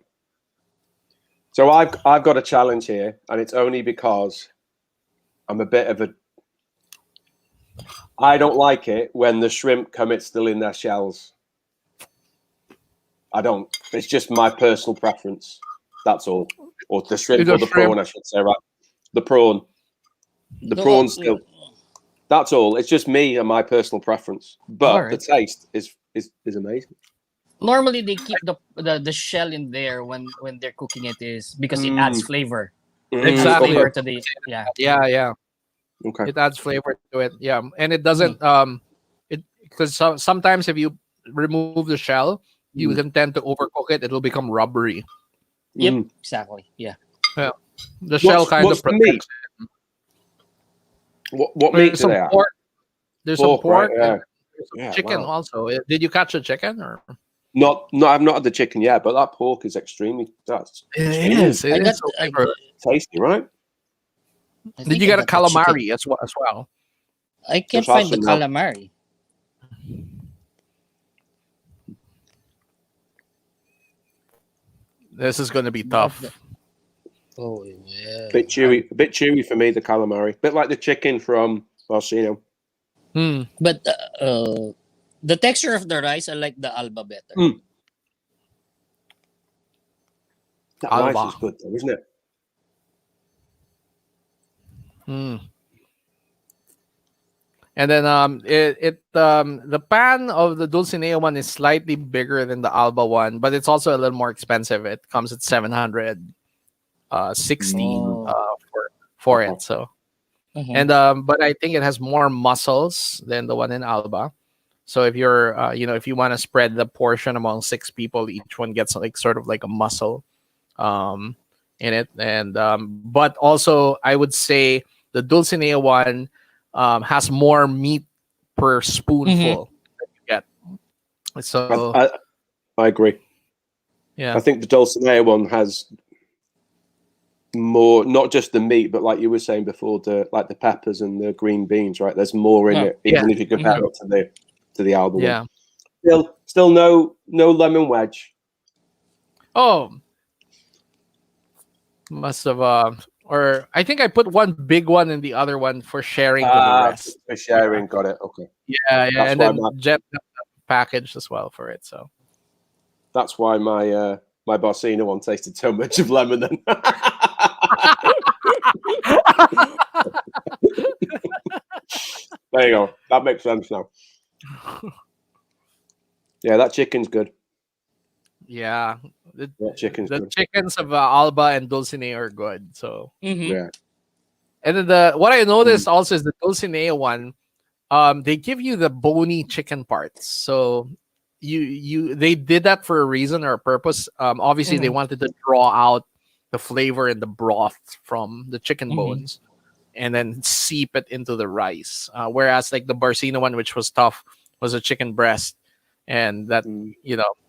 So I've got a challenge here, and it's only because I'm a bit of a... I don't like it when the shrimp come still in their shells. I don't. It's just my personal preference. That's all. Or the shrimp or the prawn, I should say, right? The prawn. The prawn's still... That's all. It's just me and my personal preference. But the taste is amazing. Normally they keep the shell in there when they're cooking it, is because it adds flavor. Exactly. Flavor to the Yeah. Okay. It adds flavor to it. Yeah. And it doesn't because sometimes if you remove the shell, you can tend to overcook it. It'll become rubbery. Yep. Exactly. Yeah. Yeah. The shell kind of protects it. What meat do they have? There's some pork. Right, yeah. There's some chicken also. Did you catch the chicken or? No, I've not had the chicken yet, but that pork is extremely. It is tasty, right? Did you get a calamari as well? I can't find the calamari. This is going to be tough. Oh yeah. Bit chewy for me, the calamari. Bit like the chicken from Barcino. But The texture of the rice, I like the Alba better. That Alba. rice is good, though, isn't it? And then the pan of the Dulcinea one is slightly bigger than the Alba one, but it's also a little more expensive. It comes at 760 for it. So and but I think it has more mussels than the one in Alba. So if you're if you want to spread the portion among 6 people, each one gets like sort of like a mussel in it. And but also I would say the Dulcinea one has more meat per spoonful that you get. So I agree. Yeah, I think the Dulcinea one has more, not just the meat, but like you were saying before, the peppers and the green beans, right? There's more in it, even if you compare it to the Alba one. Still no lemon wedge. Oh, must have or I think I put one big one in the other one for sharing with the rest. For sharing, got it. Okay. Yeah, That's and then Jet packaged as well for it. So that's why my my Barcina one tasted so much of lemon then. There you go. That makes sense now. Yeah, that chicken's good. Yeah, the chicken's good. chickens of Alba and Dulcinea are good. So yeah. And then what I noticed also is the Dulcinea one. They give you the bony chicken parts. So they did that for a reason or a purpose. Obviously, they wanted to draw out the flavor and the broth from the chicken bones, and then seep it into the rice. Whereas like the Barcina one, which was tough, was a chicken breast, and that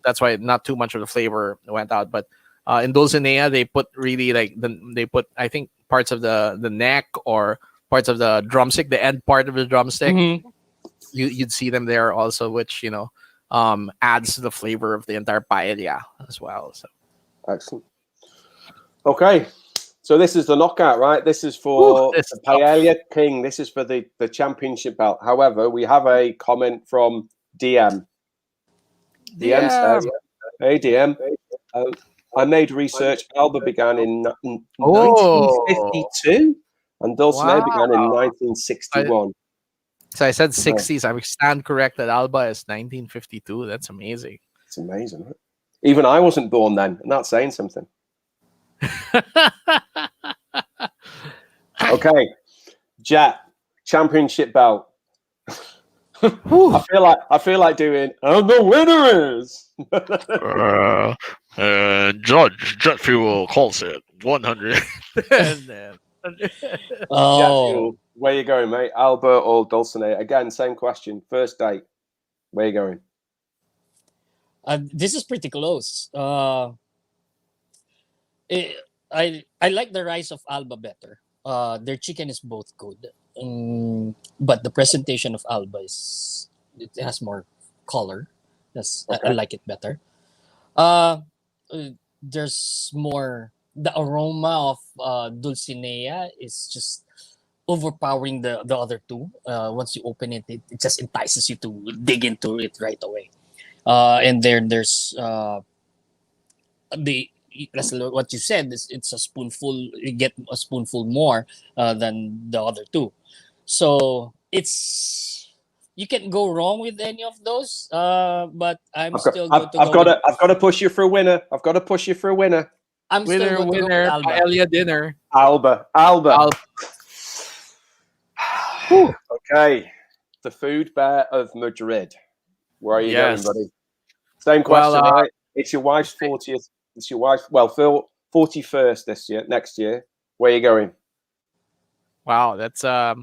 that's why not too much of the flavor went out. But in Dulcinea, they put really they put I think parts of the neck or parts of the drumstick, the end part of the drumstick. You'd see them there also, which adds to the flavor of the entire paella as well. So excellent. Okay, so this is the knockout, right? This is for the Paella King. This is for the championship belt. However, we have a comment from DM. DM says, "Hey DM, I made research. Alba began in 1952, and Dulcinea began in 1961." So I said 60s. I stand corrected. Alba is 1952. That's amazing. It's amazing, right? Even I wasn't born then, and that's saying something. Okay, Jet, championship belt. I feel like doing, and the winner is Judge Jet Fuel calls it 100. Oh, where you going, mate? Alba or Dulcinea? Again, same question. First date, where you going? This is pretty close. I like the rice of Alba better. Their chicken is both good, but the presentation of Alba it has more color. I like it better. There's more. The aroma of Dulcinea is just overpowering the other two. Once you open it, it just entices you to dig into it right away. And there's that's what you said. It's a spoonful. You get a spoonful more than the other two. So you can't go wrong with any of those. But I've got to push you for a winner. I've got to push you for a winner. I'm still going to go with Alba. Paella dinner. Alba. Okay, the food bear of Madrid. Where are you going, buddy? Same question, right? It's your wife's 40th. It's your wife. Well, 41st next year. Where are you going? Wow, that's a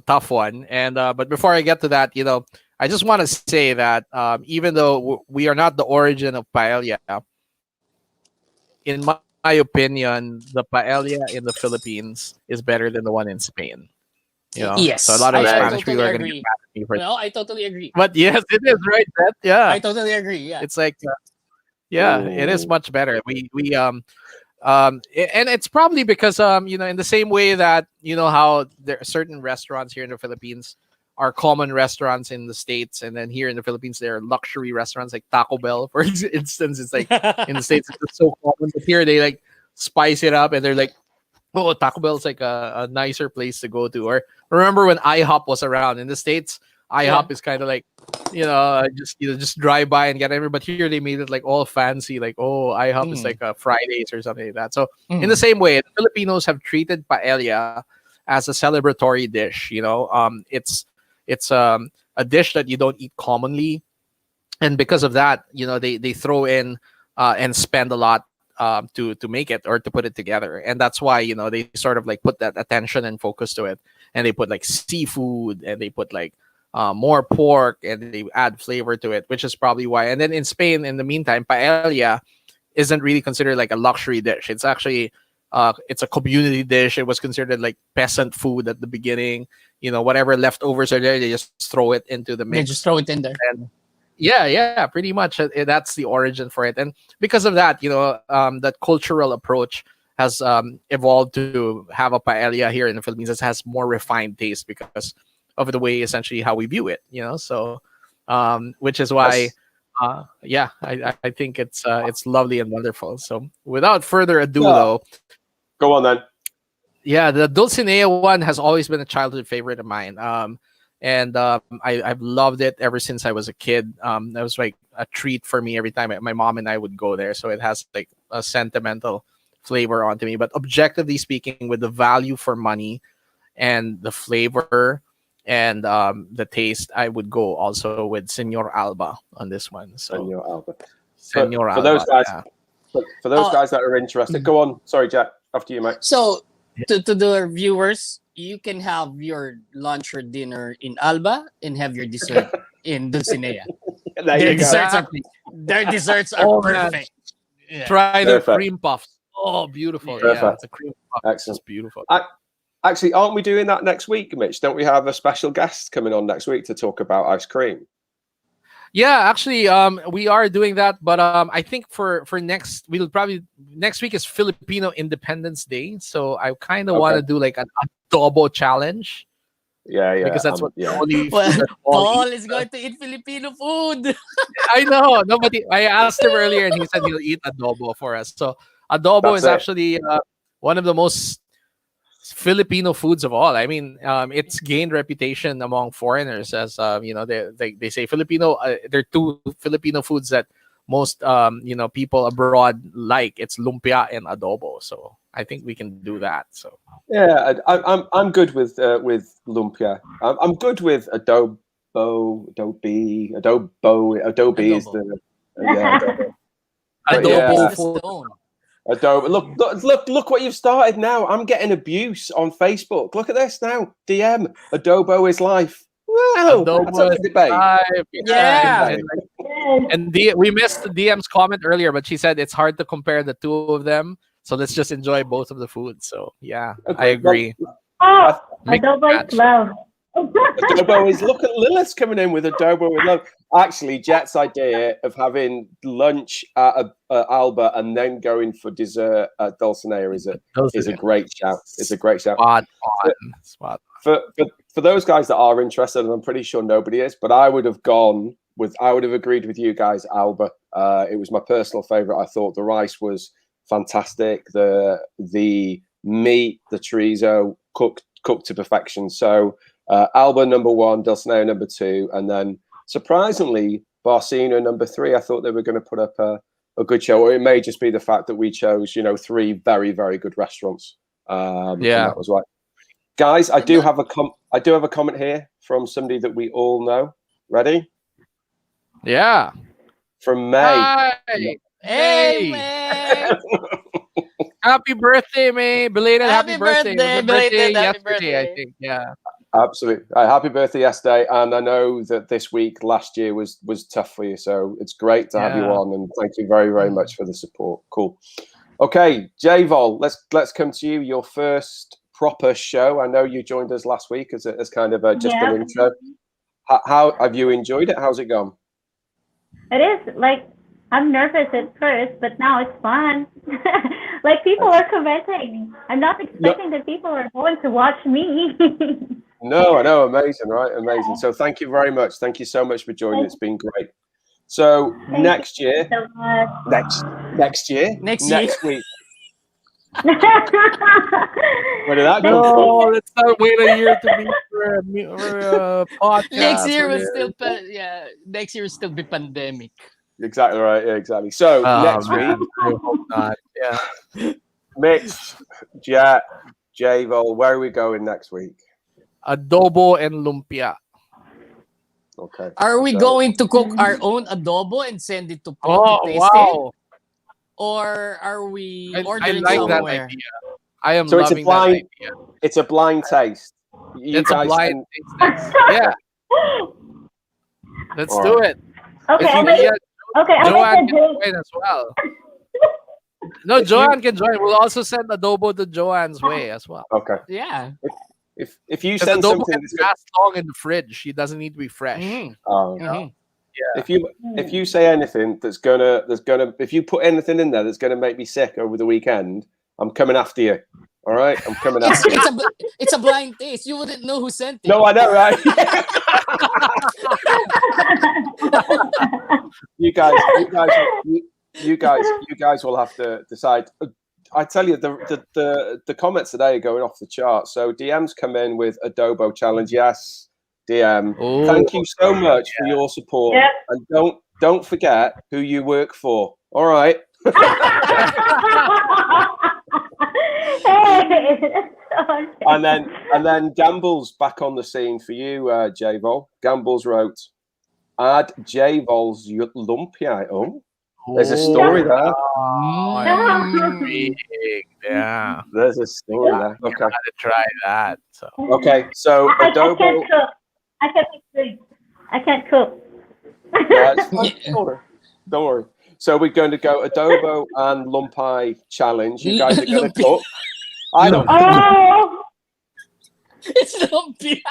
tough one. And but before I get to that, I just want to say that even though we are not the origin of paella, in my opinion, the paella in the Philippines is better than the one in Spain. Yes, so a lot of Spanish people are going to get mad at me for No, I totally agree. But yes, it is right. Yeah, I totally agree. Yeah, it's like, it is much better. And it's probably because in the same way that how there are certain restaurants here in the Philippines are common restaurants in the States, and then here in the Philippines, there are luxury restaurants like Taco Bell, for instance. It's like in the States, it's just so common, but here they like spice it up, and they're like, oh, Taco Bell is like a nicer place to go to. Or remember when IHOP was around in the States? IHOP is kind of like, just drive by and get everything. But here they made it like all fancy, like, oh, IHOP is like a Fridays or something like that. So in the same way, the Filipinos have treated paella as a celebratory dish. It's a dish that you don't eat commonly, and because of that, they throw in and spend a lot to make it or to put it together, and that's why they sort of like put that attention and focus to it, and they put like seafood, and they put like more pork, and they add flavor to it, which is probably why. And then in Spain, in the meantime, paella isn't really considered like a luxury dish. It's actually it's a community dish. It was considered like peasant food at the beginning. Whatever leftovers are there, they just throw it into the mix. They just throw it in there. And yeah, pretty much. That's the origin for it. And because of that, that cultural approach has evolved to have a paella here in the Philippines that has more refined taste because of the way essentially how we view it. So which is why. I think it's lovely and wonderful. So without further ado, though, go on then. Yeah, the Dulcinea one has always been a childhood favorite of mine. And I've loved it ever since I was a kid. That was like a treat for me every time my mom and I would go there. So it has like a sentimental flavor onto me. But objectively speaking, with the value for money and the flavor and the taste, I would go also with Senor Alba on this one. So Senor Alba. Senor for Alba. Those guys, yeah. for those guys that are interested, go on. Sorry, Jack. After you, mate. So to the viewers, you can have your lunch or dinner in Alba and have your dessert in Dulcinea. Their desserts are perfect. Yeah. Try their cream puffs. Oh, beautiful. Perfect. Yeah, it's a cream puff. Excellent. It's beautiful. Actually, aren't we doing that next week, Mitch? Don't we have a special guest coming on next week to talk about ice cream? Yeah, actually, we are doing that, but I think for next week is Filipino Independence Day, so I kind of want to do like an adobo challenge. Yeah, because that's what only Paul is going to eat Filipino food. I know. Nobody. I asked him earlier, and he said he'll eat adobo for us. So adobo is actually one of the most Filipino foods of all. I mean, it's gained reputation among foreigners as they say Filipino. There are two Filipino foods that most people abroad like. It's lumpia and adobo. So I think we can do that. So yeah, I'm good with lumpia. I'm good with adobo. Adobe is the Adobo. Adobe. Look what you've started now. I'm getting abuse on Facebook. Look at this now. DM adobo is life. Wow, adobo that's a debate. Yeah. And we missed the DM's comment earlier, but she said it's hard to compare the two of them. So let's just enjoy both of the foods. So yeah, I agree. Adobo is love. Adobo is, look at Lilith coming in with adobo with love. Actually, Jet's idea of having lunch at Alba and then going for dessert at Dulcinea is a great shout. It's a great shout. Spot. For those guys that are interested, and I'm pretty sure nobody is, but I would have agreed with you guys, Alba. It was my personal favorite. I thought the rice was fantastic. The meat, the chorizo cooked to perfection. So Alba number 1, Dulcinea number 2, and then surprisingly Barcino number 3. I thought they were going to put up a good show, or it may just be the fact that we chose 3 very, very good restaurants. That was right. Guys, I do have a comment here from somebody that we all know. Ready? Yeah. From May. Hi. Hey, May. Happy birthday, May. Belated happy birthday. Belated happy yesterday, birthday. I think. Yeah. Absolutely. Happy birthday yesterday. And I know that this week, last year was tough for you. So it's great to have you on. And thank you very, very much for the support. Cool. Okay, J-Vol, let's come to you. Your first proper show. I know you joined us last week as kind of just an intro. How have you enjoyed it? How's it gone? It is like, I'm nervous at first, but now it's fun. Like people are commenting. I'm not expecting that people are going to watch me. No, I know. Amazing, right? Amazing. So thank you very much. Thank you so much for joining. It's been great. So Thank next you year, so much. next year, Next year. next week. Where did that come from? No, let's not wait a year to meet for a podcast. Next year will We're still next year will still be pandemic. Exactly right. Yeah, exactly. So next man, week, I hope not. Yeah. Mitch, Jet, J-Vol, where are we going next week? Adobo and lumpia. Okay. Are we So- going to cook our own adobo and send it to Paul Oh, to taste it? wow. Or are we I ordering like that somewhere? idea. I am So it's a loving that blind- idea. It's a blind taste. You It's a guys blind can- taste test. Yeah, let's All do right. it. Okay, If I'll you, make, yeah, okay, I'll Joanne make can a drink. join as well. No, Joanne can join. We'll also send adobo to Joanne's way as well. Okay. Yeah. If you Because send adobo something can that's last long in the fridge. She doesn't need to be fresh. Mhm. oh, Mhm. if you say anything that's gonna if you put anything in there that's gonna make me sick over the weekend, I'm coming after you. All right, I'm coming It's after you. it's a blind taste. You wouldn't know who sent it. No, I know, right? you guys will have to decide. I tell you, the comments today are going off the chart. So DMs come in with adobo challenge. Yes, DM. Oh, Thank you so much for your support, Yep. and don't forget who you work for. All right. Hey, that's so unfair. And then Gamble's back on the scene for you, J-Vol. Gamble's wrote, add J-Vol's lumpia. Oh, there's a story there. big. Yeah. There's a story there. Okay. Gotta try that. So Okay. So I can't adobo. cook. I can't make drinks. I can't cook. Yeah, it's fine. Don't worry. So we're going to go adobo and lumpai challenge. You guys are going to Lumpia. cook. I don't. Oh, It's lumpia.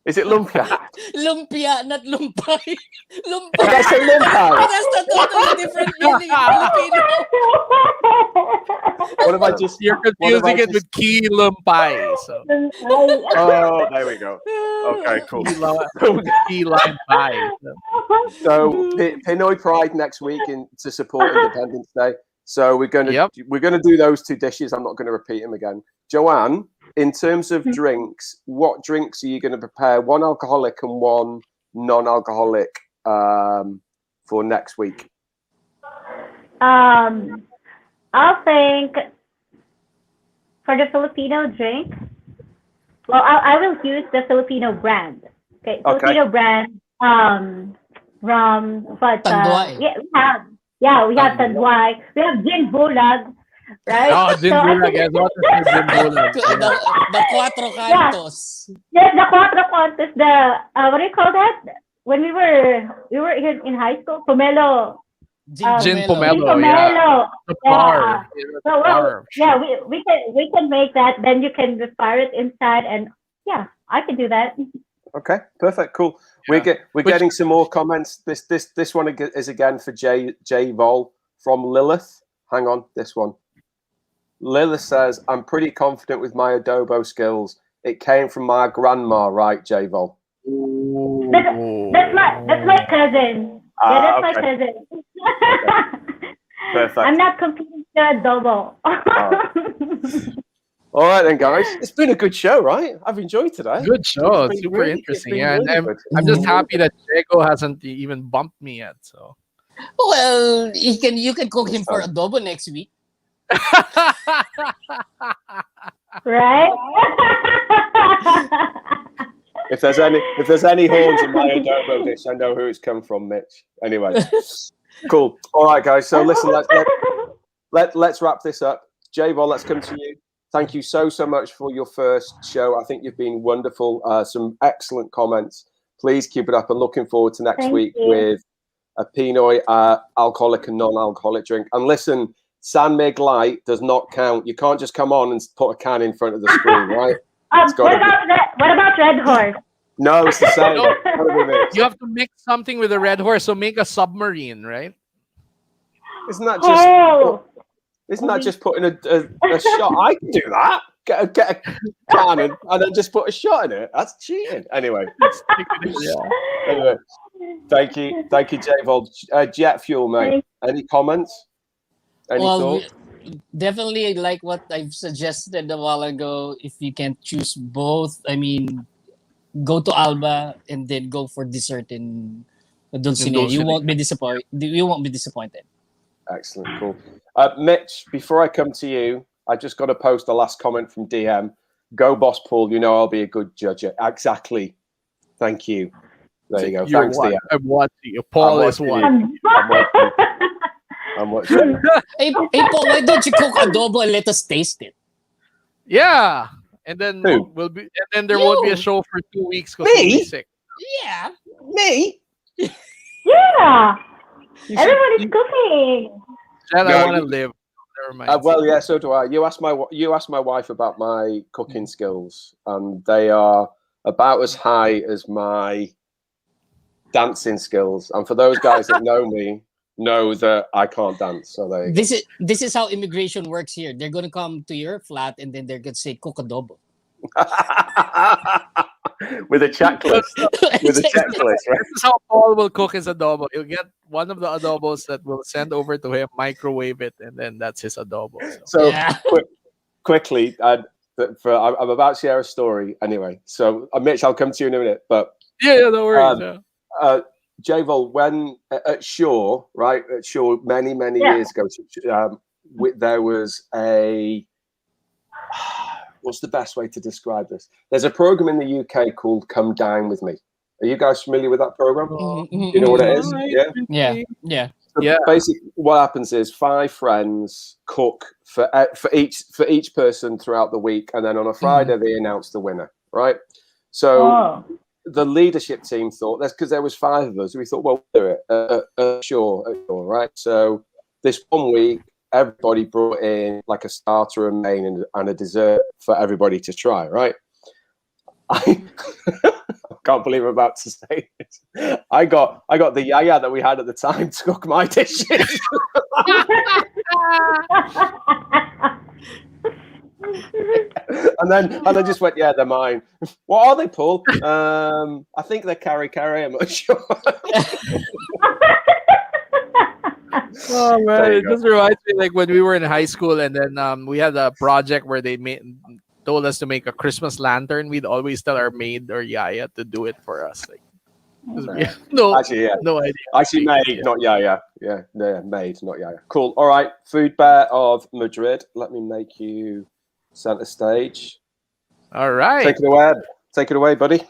Is it lumpia? Lumpia, not lumpay. Did I Lumpay. say lumpai? That's the totally different meaning in Filipino. What if I just? you're what if I confusing it just- with key lumpay. So Oh, there we go. Okay, cool. key lime pie. So Pinoy Pride next week to support Independence Day. So we're going to do those two dishes. I'm not going to repeat them again. Joanne, in terms of drinks, what drinks are you going to prepare? One alcoholic and one non-alcoholic for next week. I'll think for the Filipino drink. Well, I will use the Filipino brand. Okay, Filipino brand. Rum, but Tanduay. we have tanduay. We have gin bulag, right? Oh, gin I bulag. think- Yes, what is gin bulag? The cuatro cantos. Yes, the cuatro contos. The what do you call that? When we were in high school, pomelo. Gin Gin pomelo. pomelo. The Yeah. par. So we can make that. Then you can fire it inside, and yeah, I can do that. Okay, perfect, cool. Yeah. We're getting some more comments. This one is again for J Vol from Lilith. Hang on, this one. Lilith says, "I'm pretty confident with my adobo skills. It came from my grandma, right, J Vol?" That's my cousin. Yeah, that's my cousin. Perfect. I'm not competing to adobo. All right then, guys. It's been a good show, right? I've enjoyed today. Good show. It's It's been super really- interesting. it's been Yeah, and really good. I'm just happy that Diego hasn't even bumped me yet. So Well, you can cook him for adobo next week. Right? If there's any horns in my adobo dish, I know who it's come from, Mitch. Anyway, cool. All right, guys. So listen, let's wrap this up. J-Vol, let's come to you. Thank you so much for your first show. I think you've been wonderful. Some excellent comments. Please keep it up, and looking forward to next Thank week you. with a Pinoy alcoholic and non-alcoholic drink. And listen, San Mig Light does not count. You can't just come on and put a can in front of the screen, right? What about Red Horse? No, it's the same. No. Gotta be mixed. you have to mix something with a red horse. So make a submarine, right? Isn't that just? Isn't that just putting a shot? I can do that. Get a cannon and then just put a shot in it. That's cheating. Anyway. Anyway, thank you, J-Vol. Jet fuel, mate. Any comments? Any thoughts? Definitely like what I've suggested a while ago. If you can choose both, I mean, go to Alba and then go for dessert in Dulcinea. You won't be disappointed. You won't be disappointed. Excellent, cool. Mitch, before I come to you, I just got to post the last comment from DM. Go, Boss Paul. You know I'll be a good judge. Exactly. Thank you. There you go. Thanks, DM. I'm watching you. Paul is watching. I'm watching. Hey, Paul, why don't you cook adobo and let us taste it? Yeah, and then there won't be a show for 2 weeks because we'll be sick. Yeah, me. Yeah, everybody's cooking. Jen, I want to live. Never mind. Well, yeah, so do I. You asked my wife about my cooking skills, and they are about as high as my dancing skills. And for those guys that know me, know that I can't dance. So this is how immigration works here. They're gonna come to your flat and then they're gonna say cook adobo. With a checklist. With a checklist, right? This is how Paul will cook his adobo. He'll get one of the adobos that we'll send over to him, microwave it, and then that's his adobo. So quickly, I'm about to share a story anyway. So Mitch, I'll come to you in a minute. But yeah, no worries. J-Vol, when at Shaw, right? At Shaw, many years ago, there was a. What's the best way to describe this? There's a program in the UK called Come Dine With Me. Are you guys familiar with that program? You know what it is? Yeah. So basically, what happens is 5 friends cook for each person throughout the week, and then on a Friday they announce the winner, right? So the leadership team thought that's because there was 5 of us. We thought, well, we'll do it. Sure, right? So this one week, everybody brought in like a starter, a main, and a dessert for everybody to try, right? I can't believe I'm about to say this. I got the yaya that we had at the time to cook my dishes. and then I just went, yeah, they're mine. What are they, Paul? I think they're carry. I'm not sure. Oh man, it just reminds me like when we were in high school, and then we had a project where they told us to make a Christmas lantern. We'd always tell our maid or yaya to do it for us. Like, no idea. Actually, maid, not yaya. Yeah, maid, not yaya. Cool. All right, Food Bear of Madrid. Let me make you center stage. All right, take it away, buddy.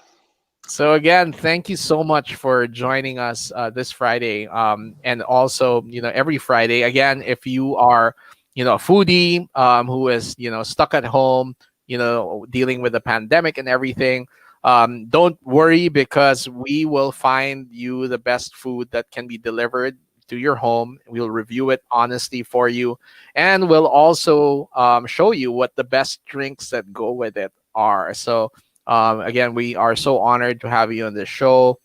So again, thank you so much for joining us this Friday, and also every Friday. Again, if you are a foodie who is stuck at home, dealing with the pandemic and everything, don't worry, because we will find you the best food that can be delivered to your home. We'll review it honestly for you, and we'll also show you what the best drinks that go with it are. So. Again, we are so honored to have you on this show.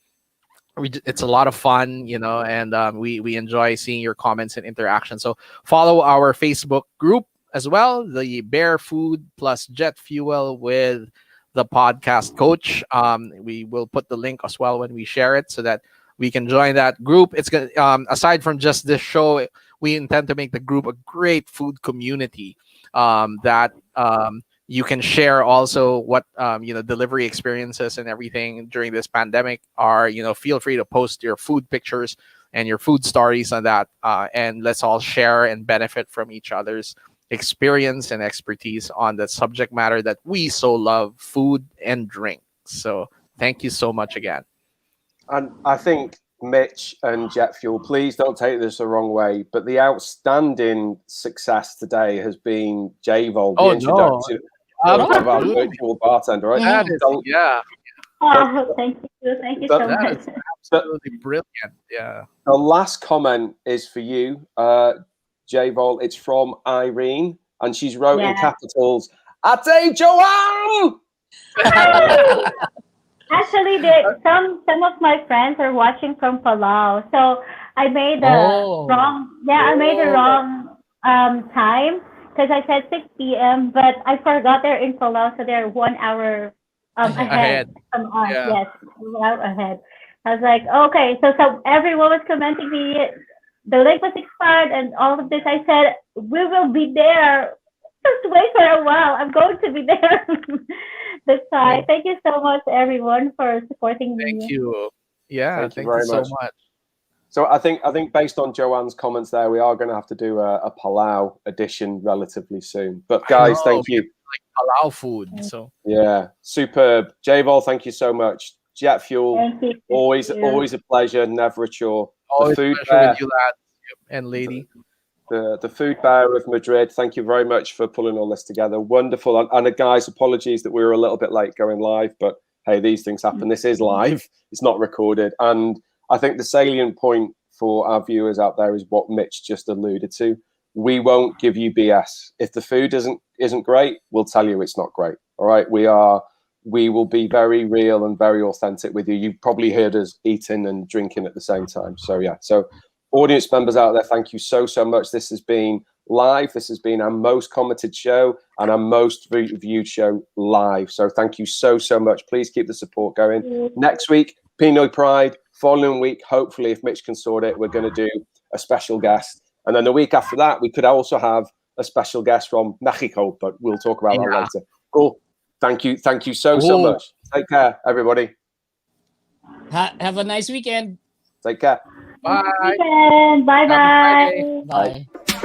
It's a lot of fun, and we enjoy seeing your comments and interaction. So follow our Facebook group as well, the Bear Food plus Jet Fuel with the podcast coach. We will put the link as well when we share it so that we can join that group. It's gonna aside from just this show, we intend to make the group a great food community that you can share also what delivery experiences and everything during this pandemic are. Feel free to post your food pictures and your food stories on that, and let's all share and benefit from each other's experience and expertise on the subject matter that we so love, food and drink. So thank you so much again. And I think Mitch and Jet Fuel, please don't take this the wrong way, but the outstanding success today has been J-Vol, the introduction of our virtual bartender, right? That is, yeah. Oh, thank you so much. Absolutely brilliant. Yeah. The last comment is for you, J-Vol. It's from Irene, and she's wrote in capitals, "Ate Joanne!" Actually, some of my friends are watching from Palau, so I made the wrong. Yeah, I made the wrong time because I said 6 p.m. but I forgot their info now, so they're 1 hour ahead Ahead. from us. Yeah. Yes, 1 hour ahead. I was like, okay, so everyone was commenting me. The link was expired and all of this. I said, we will be there. Just wait for a while. I'm going to be there. That's why. Thank you so much, everyone, for supporting Thank me. you. Yeah, Thank you thank you very so much. much. So I think based on Joanne's comments there, we are going to have to do a Palau edition relatively soon. But guys, No, thank you. like Palau food. So Yeah, superb. J-Vol, thank you so much. Jet Fuel, Thank you. always a pleasure, never a chore. always The a food pleasure bear, with you, lads and lady. the food bear of Madrid. Thank you very much for pulling all this together. Wonderful. And guys, apologies that we were a little bit late going live, but hey, these things happen. This is live. It's not recorded. And I think the salient point for our viewers out there is what Mitch just alluded to. We won't give you BS. If the food isn't great, we'll tell you it's not great. All right. We will be very real and very authentic with you. You've probably heard us eating and drinking at the same time. So yeah. So audience members out there, thank you so much. This has been live. This has been our most commented show and our most viewed show live. So thank you so much. Please keep the support going. Next week, Pinot Pride. Following week, hopefully, if Mitch can sort it, we're going to do a special guest. And then the week after that, we could also have a special guest from Mexico, but we'll talk about that later. Cool. Thank you so much. Take care, everybody. Have a nice weekend. Take care. Bye. Weekend. Bye Happy Friday. bye. Bye.